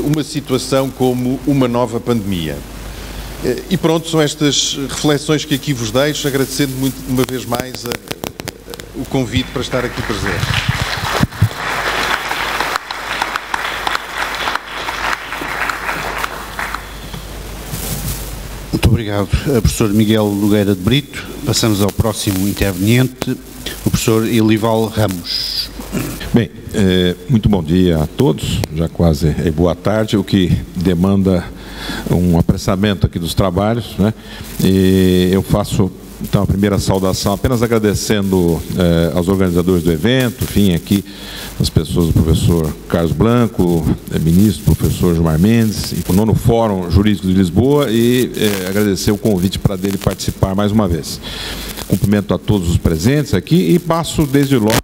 uma situação como uma nova pandemia. E pronto, são estas reflexões que aqui vos deixo, agradecendo muito uma vez mais o convite para estar aqui presente. Muito obrigado, professor Miguel Nogueira de Brito. Passamos ao próximo interveniente, o professor Elival Ramos. Bem, muito bom dia a todos, já quase é boa tarde, o que demanda um apressamento aqui dos trabalhos, né? E eu faço então a primeira saudação apenas agradecendo aos organizadores do evento, enfim, aqui as pessoas do professor Carlos Blanco, ministro, professor Gilmar Mendes, e o 9º Fórum Jurídico de Lisboa, e agradecer o convite para dele participar mais uma vez. Cumprimento a todos os presentes aqui e passo desde logo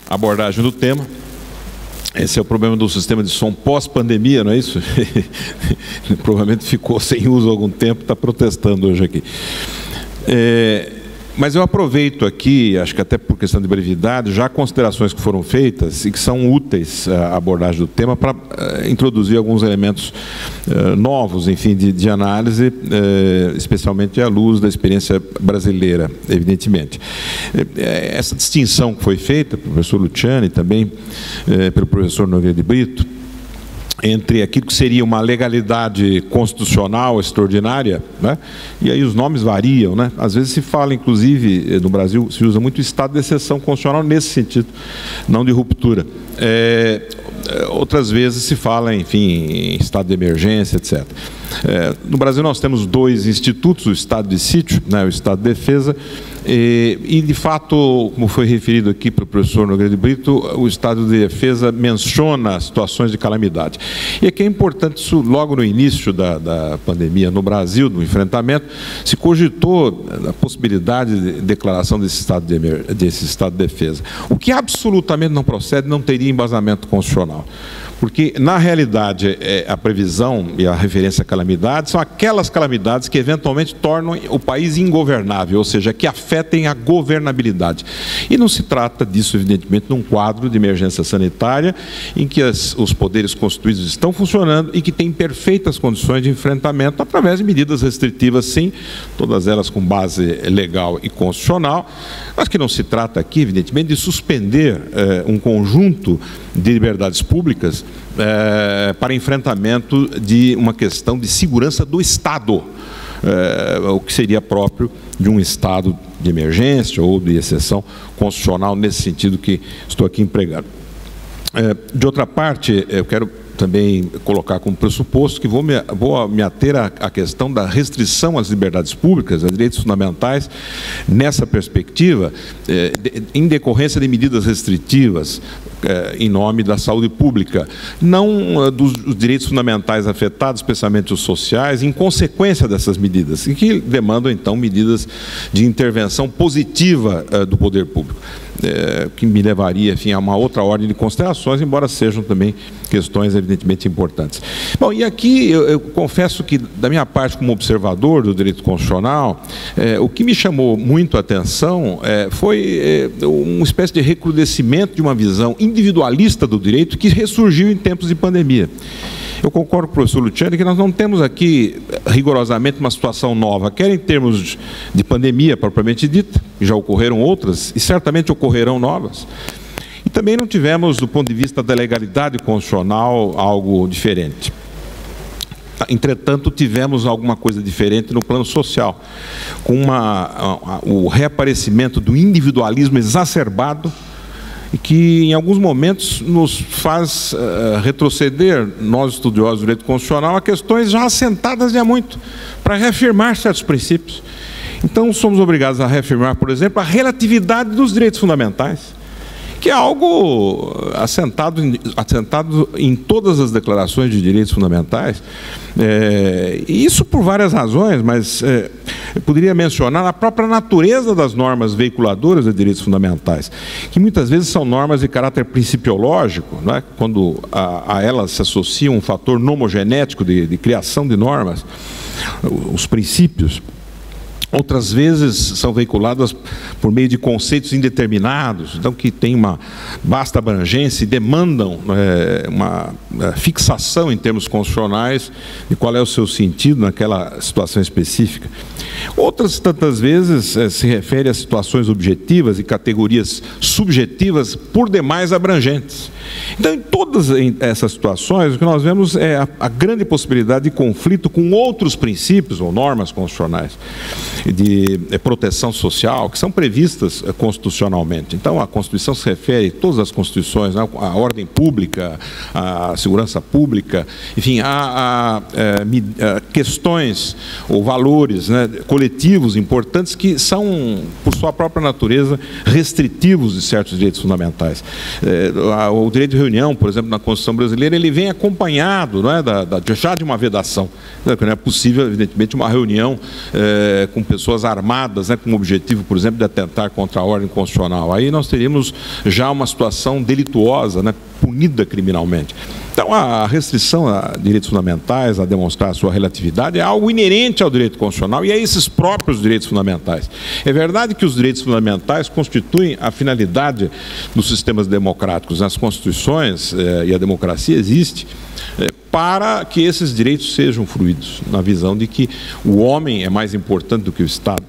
a abordagem do tema. Esse é o problema do sistema de som pós-pandemia, não é isso? Provavelmente ficou sem uso há algum tempo, está protestando hoje aqui. Mas eu aproveito aqui, acho que até por questão de brevidade, já considerações que foram feitas e que são úteis à abordagem do tema para introduzir alguns elementos novos, enfim, de análise, especialmente à luz da experiência brasileira, evidentemente. Essa distinção que foi feita pelo professor Luciani, também pelo professor Nogueira de Brito, entre aquilo que seria uma legalidade constitucional extraordinária, né? E aí os nomes variam, né? Às vezes se fala, inclusive, no Brasil, se usa muito o estado de exceção constitucional nesse sentido, não de ruptura. Outras vezes se fala, enfim, em estado de emergência, etc. No Brasil nós temos dois institutos, o estado de sítio, né, o estado de defesa, e de fato, como foi referido aqui pelo professor Nogueira de Brito, o estado de defesa menciona situações de calamidade. E aqui é importante, isso logo no início da pandemia no Brasil, do enfrentamento, se cogitou a possibilidade de declaração desse estado de defesa. O que absolutamente não procede, não teria embasamento constitucional. Porque, na realidade, a previsão e a referência à calamidade são aquelas calamidades que, eventualmente, tornam o país ingovernável, ou seja, que afetem a governabilidade. E não se trata disso, evidentemente, num quadro de emergência sanitária em que os poderes constituídos estão funcionando e que têm perfeitas condições de enfrentamento através de medidas restritivas, sim, todas elas com base legal e constitucional, mas que não se trata aqui, evidentemente, de suspender um conjunto de liberdades públicas para enfrentamento de uma questão de segurança do Estado, o que seria próprio de um estado de emergência ou de exceção constitucional, nesse sentido que estou aqui empregando. De outra parte, eu quero também colocar como pressuposto que vou me ater à questão da restrição às liberdades públicas, aos direitos fundamentais, nessa perspectiva, em decorrência de medidas restritivas em nome da saúde pública, não dos direitos fundamentais afetados, especialmente os sociais, em consequência dessas medidas, e que demandam, então, medidas de intervenção positiva do poder público, que me levaria, enfim, a uma outra ordem de considerações, embora sejam também questões evidentemente importantes. Bom, e aqui eu confesso que, da minha parte, como observador do direito constitucional, o que me chamou muito a atenção foi uma espécie de recrudescimento de uma visão individualista do direito que ressurgiu em tempos de pandemia. Eu concordo com o professor Luciani que nós não temos aqui rigorosamente uma situação nova, quer em termos de pandemia propriamente dita, já ocorreram outras e certamente ocorrerão novas. E também não tivemos, do ponto de vista da legalidade constitucional, algo diferente. Entretanto, tivemos alguma coisa diferente no plano social, com o reaparecimento do individualismo exacerbado, e que, em alguns momentos, nos faz retroceder, nós estudiosos do direito constitucional, a questões já assentadas de há muito, para reafirmar certos princípios. Então, somos obrigados a reafirmar, por exemplo, a relatividade dos direitos fundamentais, que é algo assentado em todas as declarações de direitos fundamentais, e isso por várias razões, mas eu poderia mencionar a própria natureza das normas veiculadoras de direitos fundamentais, que muitas vezes são normas de caráter principiológico, né? Quando a elas se associa um fator nomogenético de criação de normas, os princípios. Outras vezes são veiculadas por meio de conceitos indeterminados, então que têm uma vasta abrangência e demandam uma fixação em termos constitucionais de qual é o seu sentido naquela situação específica. Outras tantas vezes se refere a situações objetivas e categorias subjetivas por demais abrangentes. Então, em todas essas situações, o que nós vemos é a grande possibilidade de conflito com outros princípios ou normas constitucionais de proteção social, que são previstas constitucionalmente. Então, a Constituição se refere, todas as constituições, né, à ordem pública, à segurança pública, enfim, a questões ou valores, né, coletivos importantes que são, por sua própria natureza, restritivos de certos direitos fundamentais. O direito de reunião, por exemplo, na Constituição brasileira, ele vem acompanhado, não é, já de uma vedação. Não é possível, evidentemente, uma reunião com pessoas armadas, né, com o objetivo, por exemplo, de atentar contra a ordem constitucional. Aí nós teríamos já uma situação delituosa, né, punida criminalmente. Então, a restrição a direitos fundamentais, a demonstrar a sua relatividade, é algo inerente ao direito constitucional e a esses próprios direitos fundamentais. É verdade que os direitos fundamentais constituem a finalidade dos sistemas democráticos. As constituições e a democracia existe para que esses direitos sejam fruídos, na visão de que o homem é mais importante do que o Estado.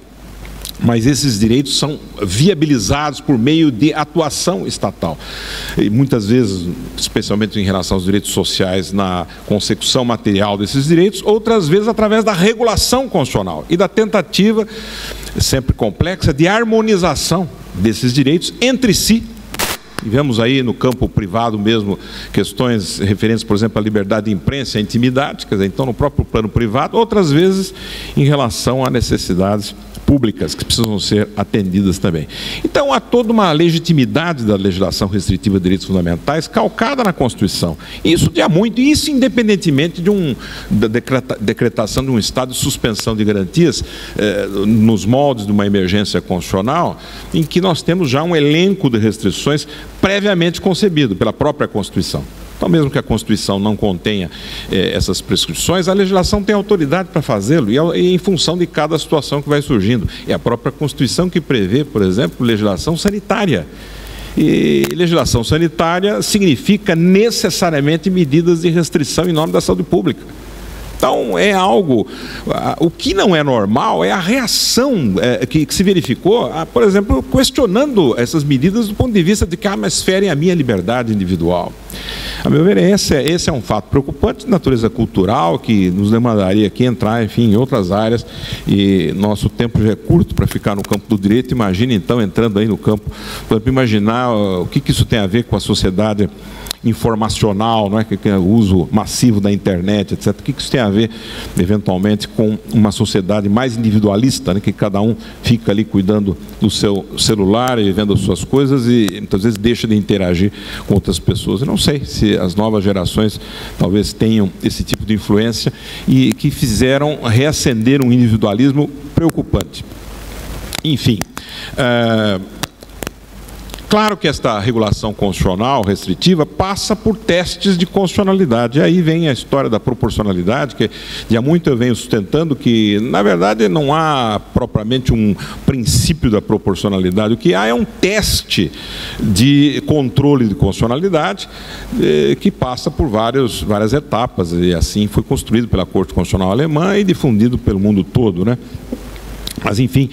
Mas esses direitos são viabilizados por meio de atuação estatal. E muitas vezes, especialmente em relação aos direitos sociais, na consecução material desses direitos, outras vezes através da regulação constitucional e da tentativa, sempre complexa, de harmonização desses direitos entre si. E vemos aí no campo privado mesmo questões referentes, por exemplo, à liberdade de imprensa e à intimidade, quer dizer, então no próprio plano privado, outras vezes em relação a necessidades públicas que precisam ser atendidas também. Então há toda uma legitimidade da legislação restritiva de direitos fundamentais calcada na Constituição. Isso há muito, e isso independentemente da decretação de um estado de suspensão de garantias nos moldes de uma emergência constitucional, em que nós temos já um elenco de restrições previamente concebido pela própria Constituição. Então, mesmo que a Constituição não contenha essas prescrições, a legislação tem autoridade para fazê-lo, e em função de cada situação que vai surgindo. É a própria Constituição que prevê, por exemplo, legislação sanitária. E legislação sanitária significa necessariamente medidas de restrição em nome da saúde pública. Então, é algo... O que não é normal é a reação que se verificou, por exemplo, questionando essas medidas do ponto de vista de que mas ferem a minha liberdade individual. A meu ver, esse é um fato preocupante de natureza cultural, que nos demandaria aqui entrar, enfim, em outras áreas, e nosso tempo já é curto para ficar no campo do direito. Imagine, então, entrando aí no campo, para imaginar o que isso tem a ver com a sociedade informacional, não é? Que é o uso massivo da internet, etc. O que isso tem a ver, eventualmente, com uma sociedade mais individualista, né? Que cada um fica ali cuidando do seu celular e vendo as suas coisas e muitas vezes deixa de interagir com outras pessoas. Eu não sei se as novas gerações talvez tenham esse tipo de influência e que fizeram reacender um individualismo preocupante. Enfim, Claro que esta regulação constitucional restritiva passa por testes de constitucionalidade. E aí vem a história da proporcionalidade, que de há muito eu venho sustentando que, na verdade, não há propriamente um princípio da proporcionalidade. O que há é um teste de controle de constitucionalidade que passa por várias etapas, e assim foi construído pela Corte Constitucional Alemã e difundido pelo mundo todo, né? Mas, enfim,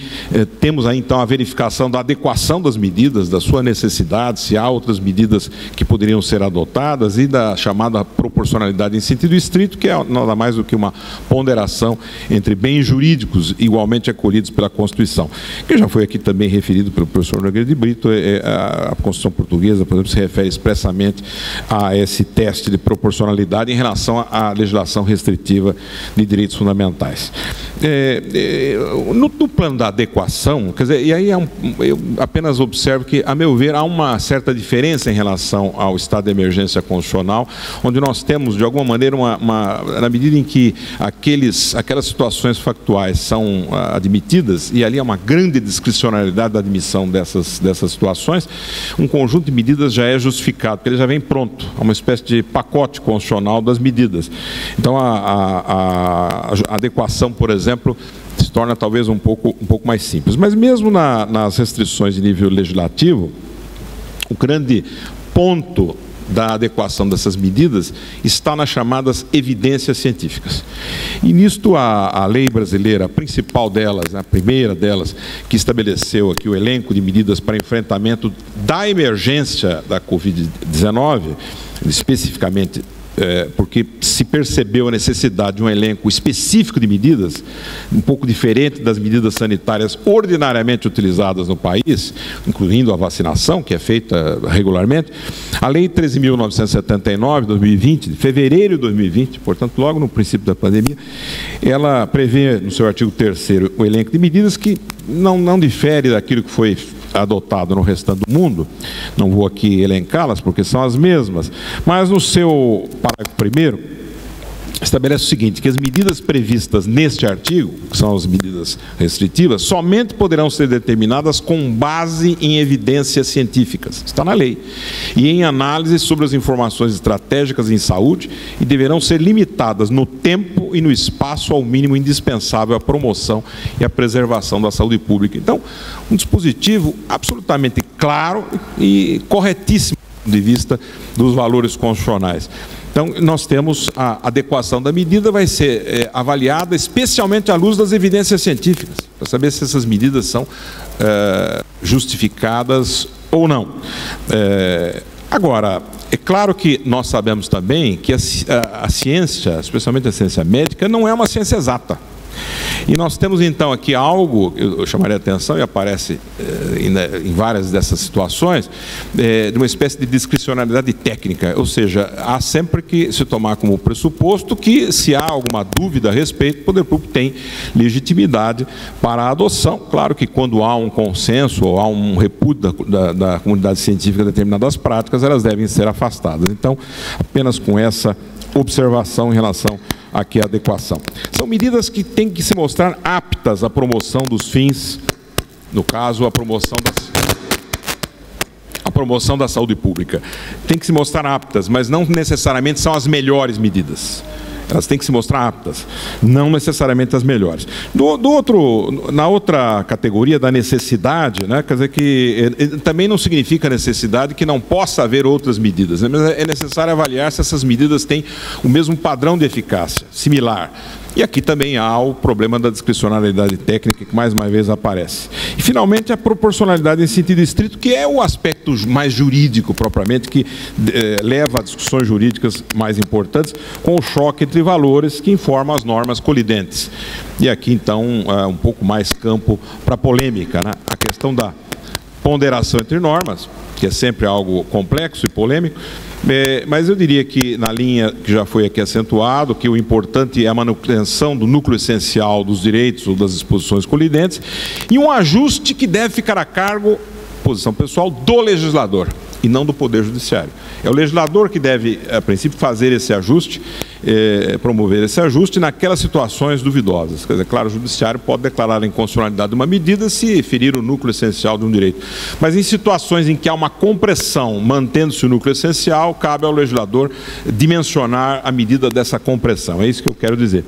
temos aí, então, a verificação da adequação das medidas, da sua necessidade, se há outras medidas que poderiam ser adotadas, e da chamada proporcionalidade em sentido estrito, que é nada mais do que uma ponderação entre bens jurídicos igualmente acolhidos pela Constituição. Que já foi aqui também referido pelo professor Nogueira de Brito, a Constituição portuguesa, por exemplo, se refere expressamente a esse teste de proporcionalidade em relação à legislação restritiva de direitos fundamentais. No plano da adequação, quer dizer, e aí eu apenas observo que, a meu ver, há uma certa diferença em relação ao estado de emergência constitucional, onde nós temos, de alguma maneira, na medida em que aquelas situações factuais são admitidas, e ali há uma grande discricionalidade da admissão dessas situações, um conjunto de medidas já é justificado, porque ele já vem pronto, é uma espécie de pacote constitucional das medidas. Então, a adequação, por exemplo, se torna talvez um pouco mais simples. Mas mesmo nas restrições de nível legislativo, o grande ponto da adequação dessas medidas está nas chamadas evidências científicas. E nisto a lei brasileira, a principal delas, a primeira delas, que estabeleceu aqui o elenco de medidas para enfrentamento da emergência da Covid-19, especificamente porque se percebeu a necessidade de um elenco específico de medidas, um pouco diferente das medidas sanitárias ordinariamente utilizadas no país, incluindo a vacinação, que é feita regularmente. A Lei 13.979, de 2020, de fevereiro de 2020, portanto, logo no princípio da pandemia, ela prevê, no seu artigo 3º, o elenco de medidas que não difere daquilo que foi adotado no restante do mundo. Não vou aqui elencá-las porque são as mesmas, mas no seu parágrafo 1º estabelece o seguinte, que as medidas previstas neste artigo, que são as medidas restritivas, somente poderão ser determinadas com base em evidências científicas, está na lei, e em análise sobre as informações estratégicas em saúde, e deverão ser limitadas no tempo e no espaço ao mínimo indispensável à promoção e à preservação da saúde pública. Então, um dispositivo absolutamente claro e corretíssimo do ponto de vista dos valores constitucionais. Então, nós temos a adequação da medida, vai ser avaliada especialmente à luz das evidências científicas, para saber se essas medidas são justificadas ou não. Agora, é claro que nós sabemos também que a ciência, especialmente a ciência médica, não é uma ciência exata. E nós temos então aqui algo, eu chamaria a atenção, e aparece em várias dessas situações, de uma espécie de discricionalidade técnica, ou seja, há sempre que se tomar como pressuposto que, se há alguma dúvida a respeito, o poder público tem legitimidade para a adoção. Claro que quando há um consenso ou há um repúdio da comunidade científica de determinadas práticas, elas devem ser afastadas. Então, apenas com essa observação em relação aqui à adequação. São medidas que têm que se mostrar aptas à promoção dos fins, no caso, a promoção da saúde pública. Tem que se mostrar aptas, mas não necessariamente são as melhores medidas. Elas têm que se mostrar aptas, não necessariamente as melhores. Na outra categoria da necessidade, né, quer dizer que também não significa necessidade que não possa haver outras medidas, né, mas é necessário avaliar se essas medidas têm o mesmo padrão de eficácia, similar. E aqui também há o problema da discricionalidade técnica, que mais uma vez aparece. E, finalmente, a proporcionalidade em sentido estrito, que é o aspecto mais jurídico, propriamente, que leva a discussões jurídicas mais importantes, com o choque entre valores que informam as normas colidentes. E aqui, então, um pouco mais campo para polêmica, né? A questão da ponderação entre normas, que é sempre algo complexo e polêmico, mas eu diria que, na linha que já foi aqui acentuado, que o importante é a manutenção do núcleo essencial dos direitos ou das disposições colidentes, e um ajuste que deve ficar a cargo, posição pessoal, do legislador. e não do Poder Judiciário. É o legislador que deve, a princípio, fazer esse ajuste, promover esse ajuste naquelas situações duvidosas. Quer dizer, claro, o Judiciário pode declarar a inconstitucionalidade de uma medida se ferir o núcleo essencial de um direito. Mas em situações em que há uma compressão, mantendo-se o núcleo essencial, cabe ao legislador dimensionar a medida dessa compressão. É isso que eu quero dizer.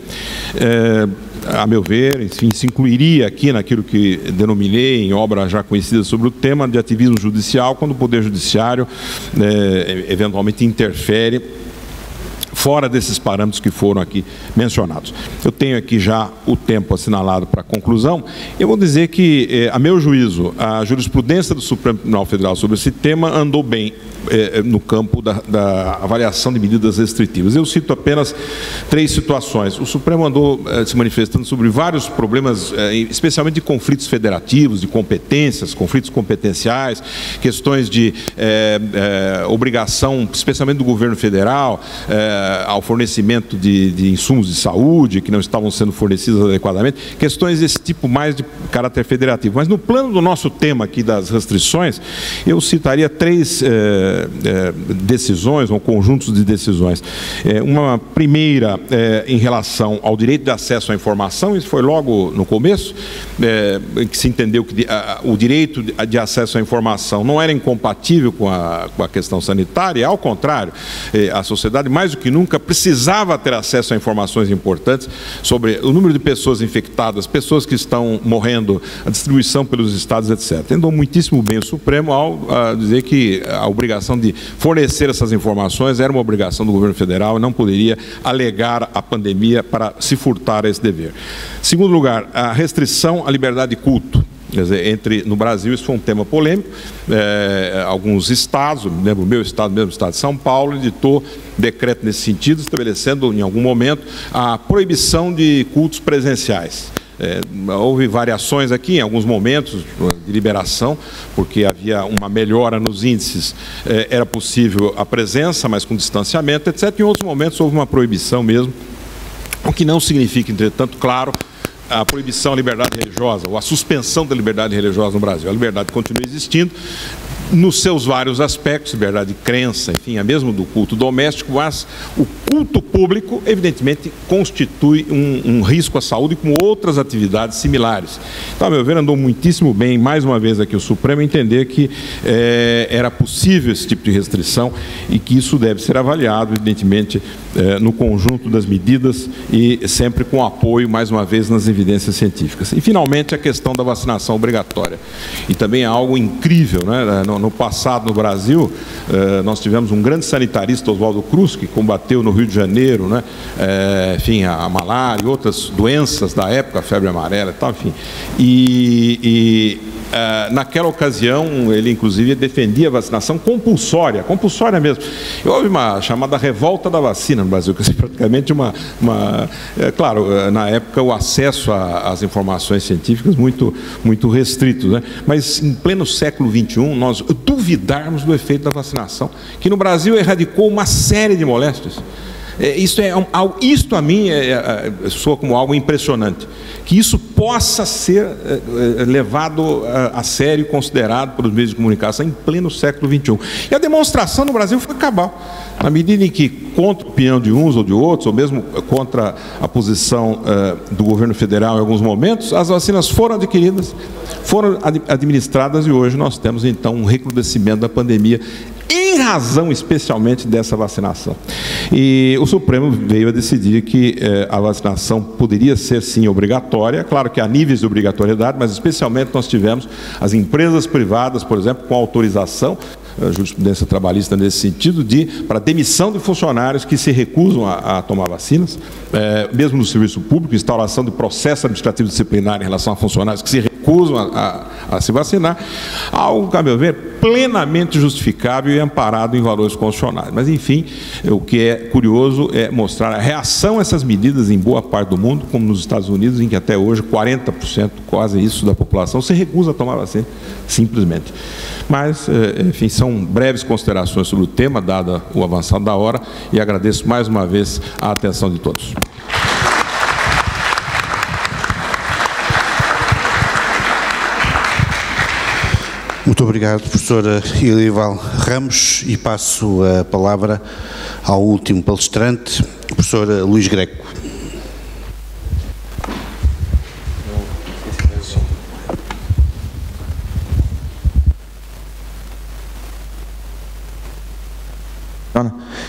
A meu ver, enfim, se incluiria aqui naquilo que denominei em obra já conhecida sobre o tema de ativismo judicial, quando o Poder Judiciário eventualmente interfere fora desses parâmetros que foram aqui mencionados. Eu tenho aqui já o tempo assinalado para a conclusão. Eu vou dizer que, a meu juízo, a jurisprudência do Supremo Tribunal Federal sobre esse tema andou bem no campo da avaliação de medidas restritivas. Eu cito apenas 3 situações. O Supremo andou se manifestando sobre vários problemas, especialmente de conflitos federativos, de competências, conflitos competenciais, questões de obrigação, especialmente do governo federal, ao fornecimento de insumos de saúde que não estavam sendo fornecidos adequadamente, questões desse tipo mais de caráter federativo. Mas no plano do nosso tema aqui das restrições, eu citaria 3 decisões, ou conjuntos de decisões. Uma primeira em relação ao direito de acesso à informação, isso foi logo no começo, em que se entendeu que o direito de acesso à informação não era incompatível com a questão sanitária, ao contrário, a sociedade mais do que nunca precisava ter acesso a informações importantes sobre o número de pessoas infectadas, pessoas que estão morrendo, a distribuição pelos estados, etc. Entendeu muitíssimo bem o Supremo ao dizer que a obrigação de fornecer essas informações era uma obrigação do governo federal e não poderia alegar a pandemia para se furtar a esse dever. Segundo lugar, a restrição à liberdade de culto. Quer dizer, no Brasil isso foi um tema polêmico, alguns estados, lembro o meu estado mesmo, o estado de São Paulo, editou decreto nesse sentido, estabelecendo em algum momento a proibição de cultos presenciais. Houve variações aqui em alguns momentos de liberação, porque havia uma melhora nos índices, era possível a presença, mas com distanciamento, etc. Em outros momentos houve uma proibição mesmo, o que não significa, entretanto, claro, a proibição à liberdade religiosa, ou a suspensão da liberdade religiosa no Brasil. A liberdade continua existindo, nos seus vários aspectos, liberdade de crença, enfim, é mesmo do culto doméstico, mas o culto público, evidentemente, constitui um risco à saúde, como outras atividades similares. Então, a meu ver, andou muitíssimo bem, mais uma vez aqui o Supremo, entender que era possível esse tipo de restrição e que isso deve ser avaliado, evidentemente, no conjunto das medidas e sempre com apoio, mais uma vez, nas evidências científicas. E, finalmente, a questão da vacinação obrigatória. E também é algo incrível, né? No passado, no Brasil, nós tivemos um grande sanitarista, Oswaldo Cruz, que combateu no Rio de Janeiro, né? Enfim, a malária e outras doenças da época, a febre amarela e tal, enfim. Naquela ocasião, ele inclusive defendia a vacinação compulsória mesmo. Houve uma chamada revolta da vacina no Brasil, que é praticamente claro, na época o acesso às informações científicas muito restrito, né? Mas em pleno século XXI, nós duvidarmos do efeito da vacinação, que no Brasil erradicou uma série de moléstias. Isto a mim soa como algo impressionante, que isso possa ser levado a sério e considerado pelos meios de comunicação em pleno século XXI. E a demonstração no Brasil foi cabal, na medida em que, contra a opinião de uns ou de outros, ou mesmo contra a posição do governo federal em alguns momentos, as vacinas foram adquiridas, foram administradas e hoje nós temos então um recrudescimento da pandemia em razão especialmente dessa vacinação. E o Supremo veio a decidir que a vacinação poderia ser sim obrigatória, claro que há níveis de obrigatoriedade, mas especialmente nós tivemos as empresas privadas, por exemplo, com autorização, a jurisprudência trabalhista nesse sentido, para demissão de funcionários que se recusam a tomar vacinas, mesmo no serviço público, instauração de processo administrativo disciplinar em relação a funcionários que se recusam a se vacinar, algo, a meu ver, plenamente justificável e amparado em valores constitucionais. Mas, enfim, o que é curioso é mostrar a reação a essas medidas em boa parte do mundo, como nos Estados Unidos, em que até hoje 40%, quase isso, da população se recusa a tomar vacina, simplesmente. Mas, enfim, são breves considerações sobre o tema, dada o avançado da hora, e agradeço mais uma vez a atenção de todos. Muito obrigado, professora Elival Ramos, e passo a palavra ao último palestrante, o professor Luís Greco.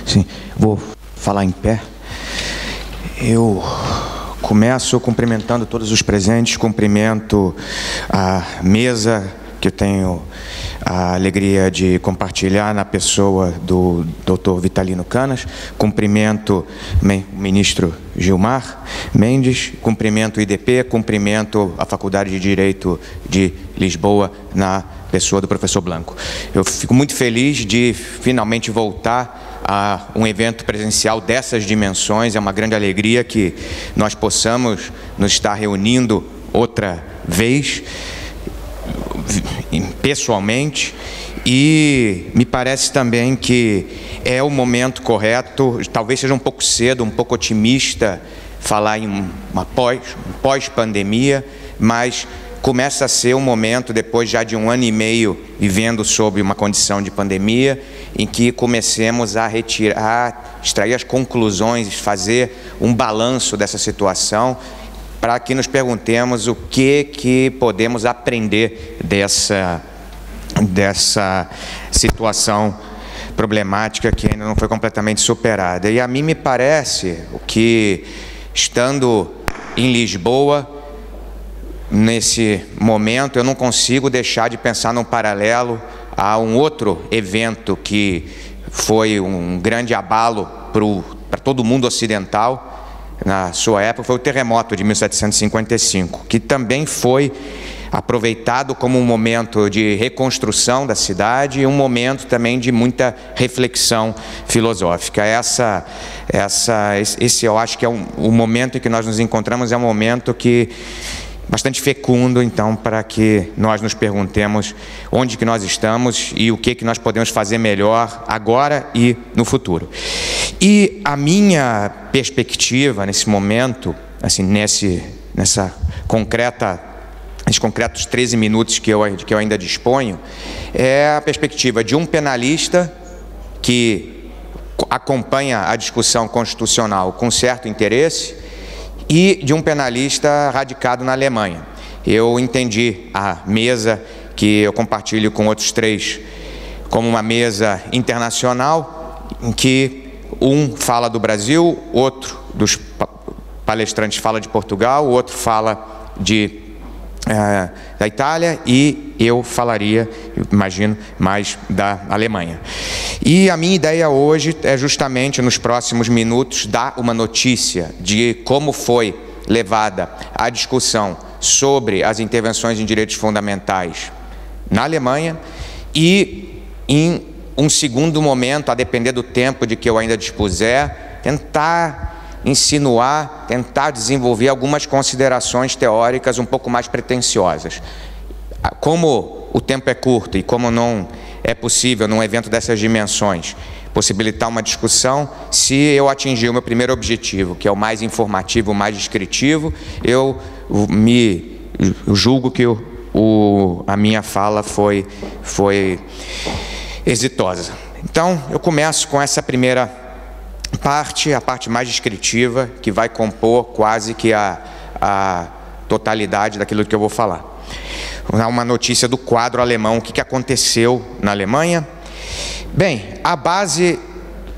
Sim, vou falar em pé. Eu começo cumprimentando todos os presentes, cumprimento a mesa que eu tenho a alegria de compartilhar na pessoa do Dr. Vitalino Canas, cumprimento o ministro Gilmar Mendes, cumprimento o IDP, cumprimento a Faculdade de Direito de Lisboa na pessoa do professor Blanco. Eu fico muito feliz de finalmente voltar a um evento presencial dessas dimensões. É uma grande alegria que nós possamos nos estar reunindo outra vez, pessoalmente, e me parece também que é o momento correto. Talvez seja um pouco cedo, um pouco otimista falar em um pós-pandemia, mas começa a ser um momento, depois já de 1 ano e meio vivendo sob uma condição de pandemia, em que comecemos a extrair as conclusões, fazer um balanço dessa situação, para que nos perguntemos o que podemos aprender dessa situação problemática que ainda não foi completamente superada. E a mim me parece que, estando em Lisboa, nesse momento, eu não consigo deixar de pensar num paralelo a um outro evento que foi um grande abalo para todo o mundo ocidental na sua época, foi o terremoto de 1755, que também foi aproveitado como um momento de reconstrução da cidade e um momento também de muita reflexão filosófica. Esse eu acho que é o momento em que nós nos encontramos, é um momento que bastante fecundo, então, para que nós nos perguntemos onde que nós estamos e o que nós podemos fazer melhor agora e no futuro. E a minha perspectiva nesse momento, assim, nesses concretos 13 minutos que eu ainda disponho, é a perspectiva de um penalista que acompanha a discussão constitucional com certo interesse e de um penalista radicado na Alemanha. Eu entendi a mesa, que eu compartilho com outros 3, como uma mesa internacional, em que um fala do Brasil, outro dos palestrantes fala de Portugal, o outro fala da Itália, e eu falaria, imagino, mais da Alemanha. E a minha ideia hoje é justamente, nos próximos minutos, dar uma notícia de como foi levada a discussão sobre as intervenções em direitos fundamentais na Alemanha e, em um segundo momento, a depender do tempo de que eu ainda dispuser, tentar insinuar, tentar desenvolver algumas considerações teóricas um pouco mais pretensiosas. Como o tempo é curto e como não é possível, num evento dessas dimensões, possibilitar uma discussão, se eu atingir o meu primeiro objetivo, que é o mais informativo, o mais descritivo, eu julgo que a minha fala foi exitosa. Então, eu começo com essa primeira parte, a parte mais descritiva, que vai compor quase que a totalidade daquilo que eu vou falar. Uma notícia do quadro alemão, o que aconteceu na Alemanha. Bem, a base,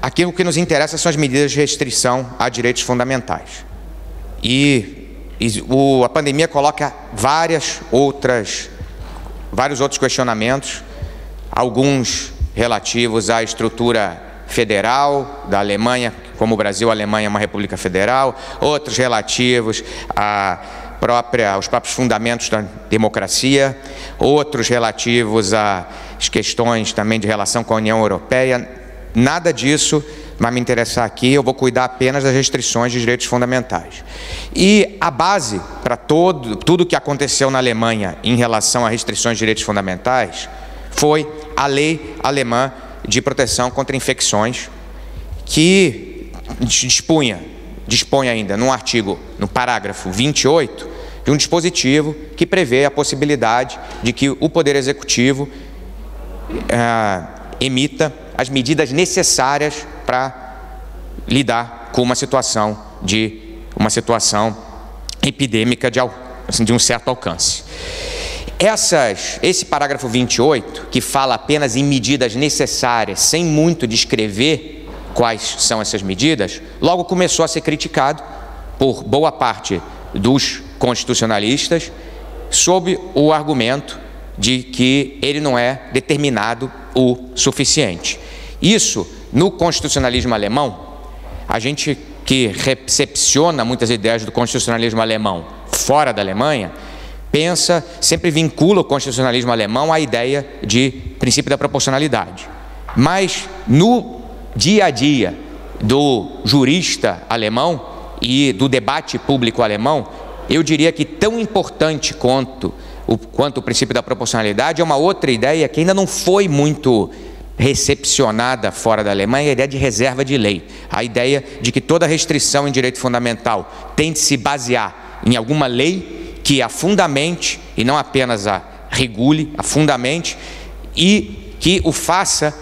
aquilo que nos interessa são as medidas de restrição a direitos fundamentais. A pandemia coloca vários outros questionamentos, alguns relativos à estrutura federal da Alemanha, como o Brasil, a Alemanha é uma república federal, outros relativos aos próprios fundamentos da democracia, outros relativos às questões também de relação com a União Europeia. Nada disso vai me interessar aqui, eu vou cuidar apenas das restrições de direitos fundamentais. E a base para tudo que aconteceu na Alemanha em relação a restrições de direitos fundamentais foi a lei alemã de proteção contra infecções, que dispõe ainda no parágrafo 28, de um dispositivo que prevê a possibilidade de que o Poder Executivo emita as medidas necessárias para lidar com uma situação epidêmica de um certo alcance. Esse parágrafo 28, que fala apenas em medidas necessárias, sem muito descrever quais são essas medidas, logo começou a ser criticado por boa parte dos constitucionalistas, sob o argumento de que ele não é determinado o suficiente. Isso, no constitucionalismo alemão, a gente que recepciona muitas ideias do constitucionalismo alemão fora da Alemanha, sempre vincula o constitucionalismo alemão à ideia de princípio da proporcionalidade. Mas no dia a dia do jurista alemão e do debate público alemão, eu diria que tão importante quanto o princípio da proporcionalidade é uma outra ideia que ainda não foi muito recepcionada fora da Alemanha, a ideia de reserva de lei. A ideia de que toda restrição em direito fundamental tem de se basear em alguma lei que a fundamente, e não apenas a regule, a fundamente, e que o faça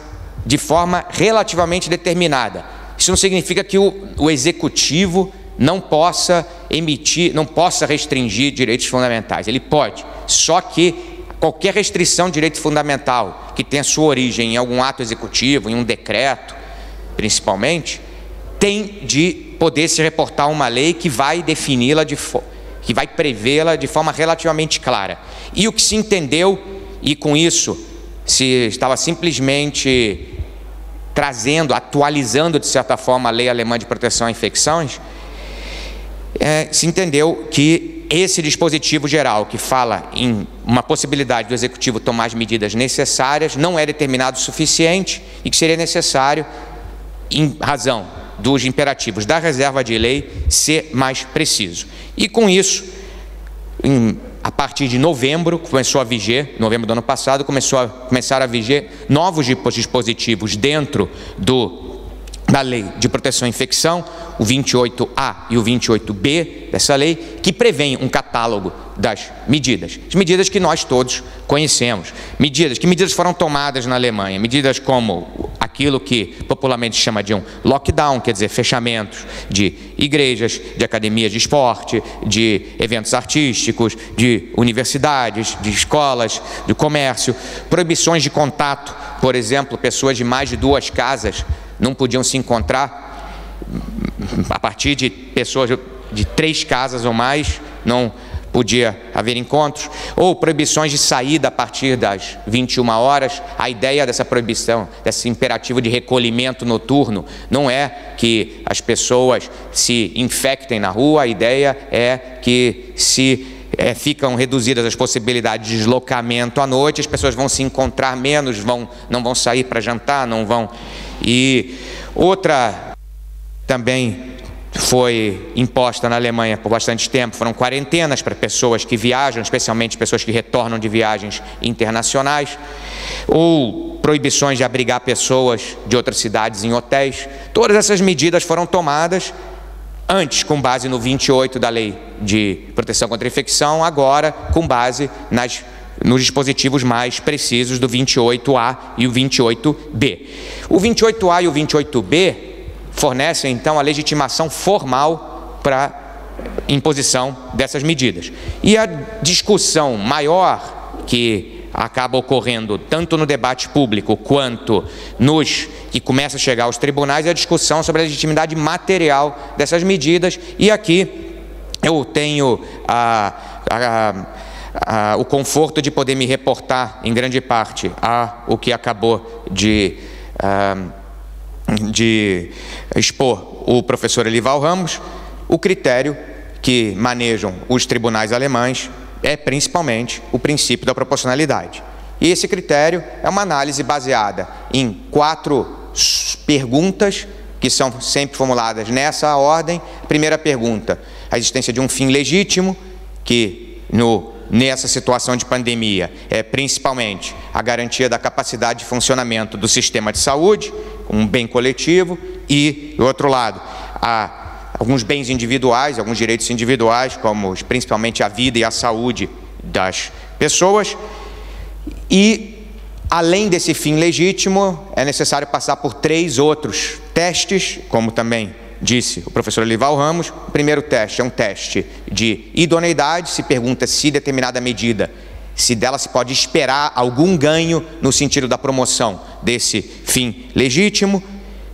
de forma relativamente determinada. Isso não significa que o executivo não possa restringir direitos fundamentais. Ele pode, só que qualquer restrição de direito fundamental que tenha sua origem em algum ato executivo, em um decreto, principalmente, tem de poder se reportar a uma lei que vai defini-la, que vai prevê-la de forma relativamente clara. E o que se entendeu, e com isso se estava simplesmente atualizando de certa forma a lei alemã de proteção a infecções, se entendeu que esse dispositivo geral que fala em uma possibilidade do executivo tomar as medidas necessárias não é determinado o suficiente e que seria necessário, em razão dos imperativos da reserva de lei, ser mais preciso. E com isso, a partir de novembro, novembro do ano passado, começaram a viger novos dispositivos dentro da Lei de Proteção à Infecção, o 28A e o 28B dessa lei, que prevêem um catálogo das medidas. As medidas que nós todos conhecemos. Que medidas foram tomadas na Alemanha? Medidas como aquilo que popularmente chama de um lockdown, quer dizer, fechamentos de igrejas, de academias de esporte, de eventos artísticos, de universidades, de escolas, de comércio, proibições de contato, por exemplo, pessoas de mais de 2 casas não podiam se encontrar. A partir de pessoas de 3 casas ou mais, não podia haver encontros, ou proibições de saída a partir das 21 horas. A ideia dessa proibição, desse imperativo de recolhimento noturno, não é que as pessoas se infectem na rua, a ideia é que ficam reduzidas as possibilidades de deslocamento à noite, as pessoas vão se encontrar menos, não vão sair para jantar, não vão. E outra também foi imposta na Alemanha por bastante tempo, foram quarentenas para pessoas que viajam, especialmente pessoas que retornam de viagens internacionais, ou proibições de abrigar pessoas de outras cidades em hotéis. Todas essas medidas foram tomadas antes com base no 28 da Lei de Proteção contra a Infecção, agora com base nos dispositivos mais precisos do 28A e o 28B. O 28A e o 28B fornecem, então, a legitimação formal para a imposição dessas medidas. E a discussão maior que acaba ocorrendo tanto no debate público quanto que começa a chegar aos tribunais é a discussão sobre a legitimidade material dessas medidas. E aqui eu tenho o conforto de poder me reportar, em grande parte, o que acabou de expor o professor Elival Ramos. O critério que manejam os tribunais alemães é principalmente o princípio da proporcionalidade. E esse critério é uma análise baseada em 4 perguntas que são sempre formuladas nessa ordem. Primeira pergunta: a existência de um fim legítimo, que nessa situação de pandemia é principalmente a garantia da capacidade de funcionamento do sistema de saúde, um bem coletivo, e, do outro lado, alguns bens individuais, alguns direitos individuais, como principalmente a vida e a saúde das pessoas, e além desse fim legítimo, é necessário passar por 3 outros testes, como também disse o professor Elival Ramos. O primeiro teste é um teste de idoneidade, se pergunta se determinada medida, se dela se pode esperar algum ganho no sentido da promoção desse fim legítimo.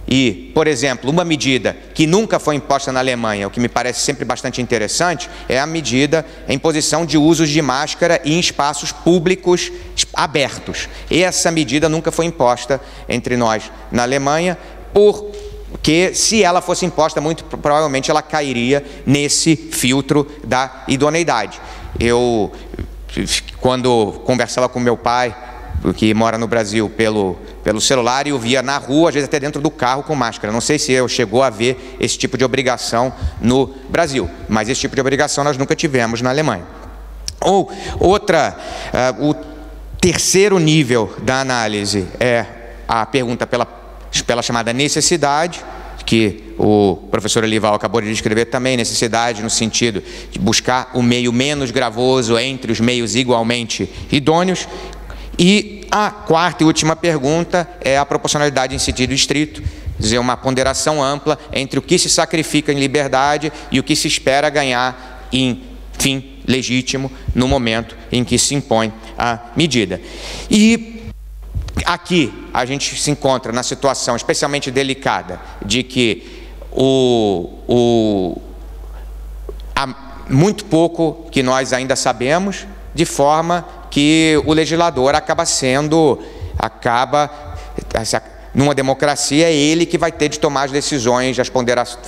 E, por exemplo, uma medida que nunca foi imposta na Alemanha, o que me parece sempre bastante interessante, é a medida, a imposição de usos de máscara em espaços públicos abertos. Essa medida nunca foi imposta entre nós na Alemanha, porque se ela fosse imposta, muito provavelmente ela cairia nesse filtro da idoneidade. Eu, quando conversava com meu pai, que mora no Brasil, pelo celular, e o via na rua, às vezes até dentro do carro com máscara. Não sei se chegou a ver esse tipo de obrigação no Brasil, mas esse tipo de obrigação nós nunca tivemos na Alemanha. Ou o terceiro nível da análise é a pergunta pela chamada necessidade, que o professor Elival acabou de descrever também, necessidade no sentido de buscar o meio menos gravoso entre os meios igualmente idôneos. E a quarta e última pergunta é a proporcionalidade em sentido estrito, quer dizer, uma ponderação ampla entre o que se sacrifica em liberdade e o que se espera ganhar em fim legítimo no momento em que se impõe a medida. E aqui a gente se encontra na situação especialmente delicada de que há muito pouco que nós ainda sabemos, de forma que o legislador numa democracia, é ele que vai ter de tomar as decisões,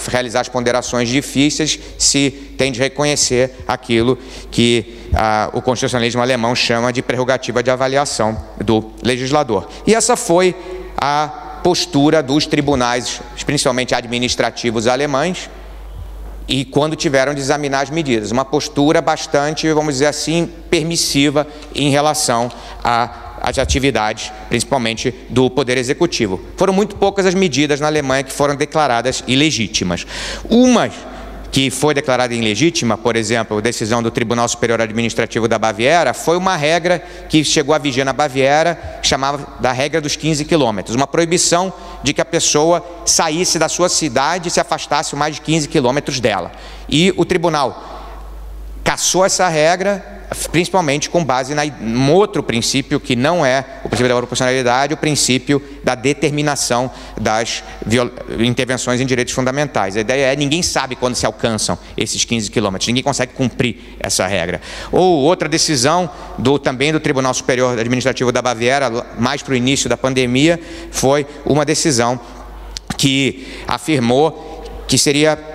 realizar as ponderações difíceis, se tem de reconhecer aquilo que o constitucionalismo alemão chama de prerrogativa de avaliação do legislador. E essa foi a postura dos tribunais, principalmente administrativos alemães, e quando tiveram de examinar as medidas, uma postura bastante, vamos dizer assim, permissiva em relação às atividades, principalmente do Poder Executivo. Foram muito poucas as medidas na Alemanha que foram declaradas ilegítimas. Uma que foi declarada ilegítima, por exemplo, a decisão do Tribunal Superior Administrativo da Baviera, foi uma regra que chegou a viger na Baviera, chamava da regra dos 15 quilômetros, uma proibição de que a pessoa saísse da sua cidade e se afastasse mais de 15 quilômetros dela. E o tribunal cassou essa regra, principalmente com base num outro princípio que não é o princípio da proporcionalidade, o princípio da determinação das intervenções em direitos fundamentais. A ideia é, ninguém sabe quando se alcançam esses 15 quilômetros, ninguém consegue cumprir essa regra. Ou outra decisão também do Tribunal Superior Administrativo da Baviera, mais para o início da pandemia, foi uma decisão que afirmou que seria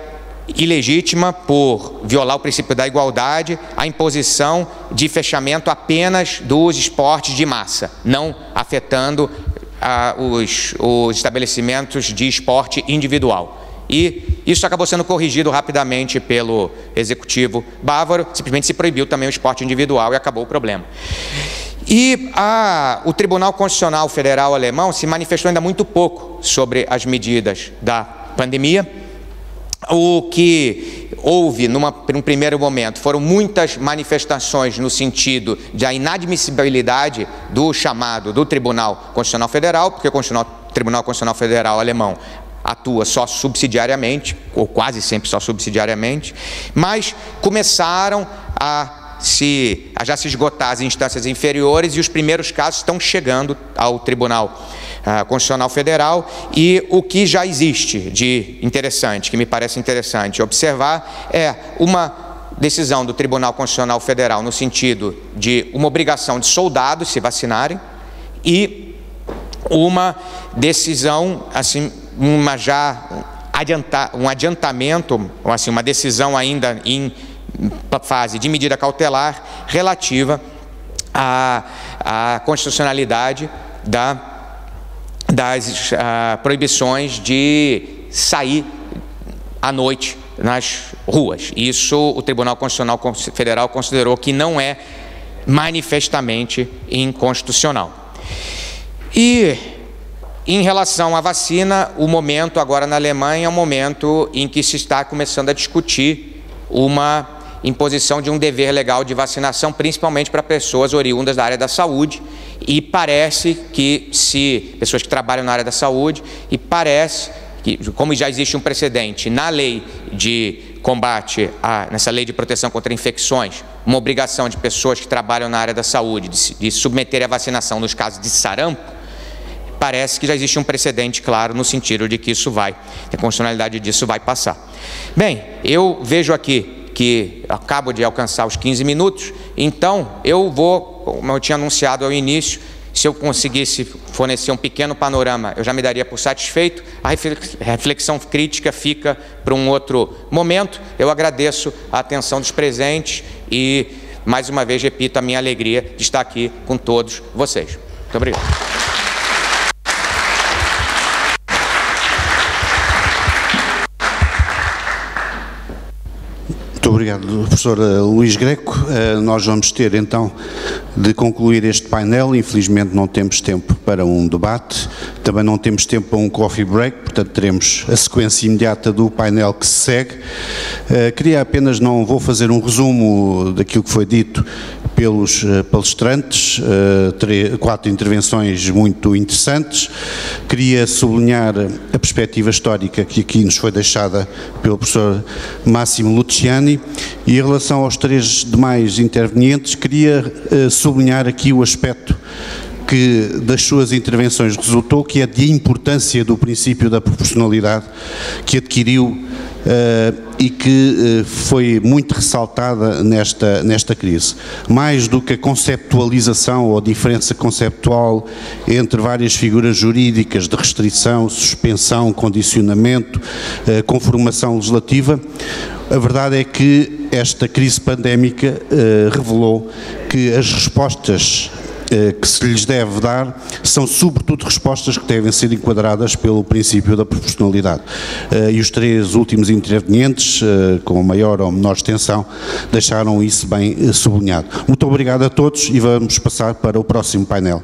ilegítima, por violar o princípio da igualdade, a imposição de fechamento apenas dos esportes de massa, não afetando os estabelecimentos de esporte individual. E isso acabou sendo corrigido rapidamente pelo executivo bávaro, simplesmente se proibiu também o esporte individual e acabou o problema. E o Tribunal Constitucional Federal alemão se manifestou ainda muito pouco sobre as medidas da pandemia. O que houve num primeiro momento foram muitas manifestações no sentido da inadmissibilidade do chamado do Tribunal Constitucional Federal, porque o Tribunal Constitucional Federal alemão atua só subsidiariamente, ou quase sempre só subsidiariamente, mas começaram a já se esgotar as instâncias inferiores e os primeiros casos estão chegando ao Tribunal Constitucional Federal. E o que já existe de interessante, que me parece interessante observar, é uma decisão do Tribunal Constitucional Federal no sentido de uma obrigação de soldados se vacinarem e uma decisão, assim, um adiantamento, ou assim, uma decisão ainda em fase de medida cautelar relativa à constitucionalidade das proibições de sair à noite nas ruas. Isso o Tribunal Constitucional Federal considerou que não é manifestamente inconstitucional. E em relação à vacina, o momento agora na Alemanha é um momento em que se está começando a discutir uma imposição de um dever legal de vacinação, principalmente para pessoas oriundas da área da saúde, e parece que se pessoas que trabalham na área da saúde, e parece que, como já existe um precedente na lei de combate, nessa lei de proteção contra infecções, uma obrigação de pessoas que trabalham na área da saúde de submeter a vacinação nos casos de sarampo, parece que já existe um precedente claro no sentido de que isso vai, a constitucionalidade disso vai passar. Bem, eu vejo aqui que acabo de alcançar os 15 minutos, então eu vou, como eu tinha anunciado ao início, se eu conseguisse fornecer um pequeno panorama, eu já me daria por satisfeito. A reflexão crítica fica para um outro momento. Eu agradeço a atenção dos presentes e, mais uma vez, repito a minha alegria de estar aqui com todos vocês. Muito obrigado. Muito obrigado, professor Luís Greco. Nós vamos ter então de concluir este painel. Infelizmente não temos tempo para um debate, também não temos tempo para um coffee break, portanto teremos a sequência imediata do painel que se segue. Queria apenas, não vou fazer um resumo daquilo que foi dito pelos palestrantes, 4 intervenções muito interessantes. Queria sublinhar a perspectiva histórica que aqui nos foi deixada pelo professor Máximo Luciani, e em relação aos 3 demais intervenientes, queria sublinhar aqui o aspecto que das suas intervenções resultou, que é de importância do princípio da proporcionalidade que adquiriu e que foi muito ressaltada nesta crise. Mais do que a conceptualização ou a diferença conceptual entre várias figuras jurídicas de restrição, suspensão, condicionamento, conformação legislativa, a verdade é que esta crise pandémica revelou que as respostas que se lhes deve dar são sobretudo respostas que devem ser enquadradas pelo princípio da proporcionalidade. E os 3 últimos intervenientes, com maior ou menor extensão, deixaram isso bem sublinhado. Muito obrigado a todos e vamos passar para o próximo painel.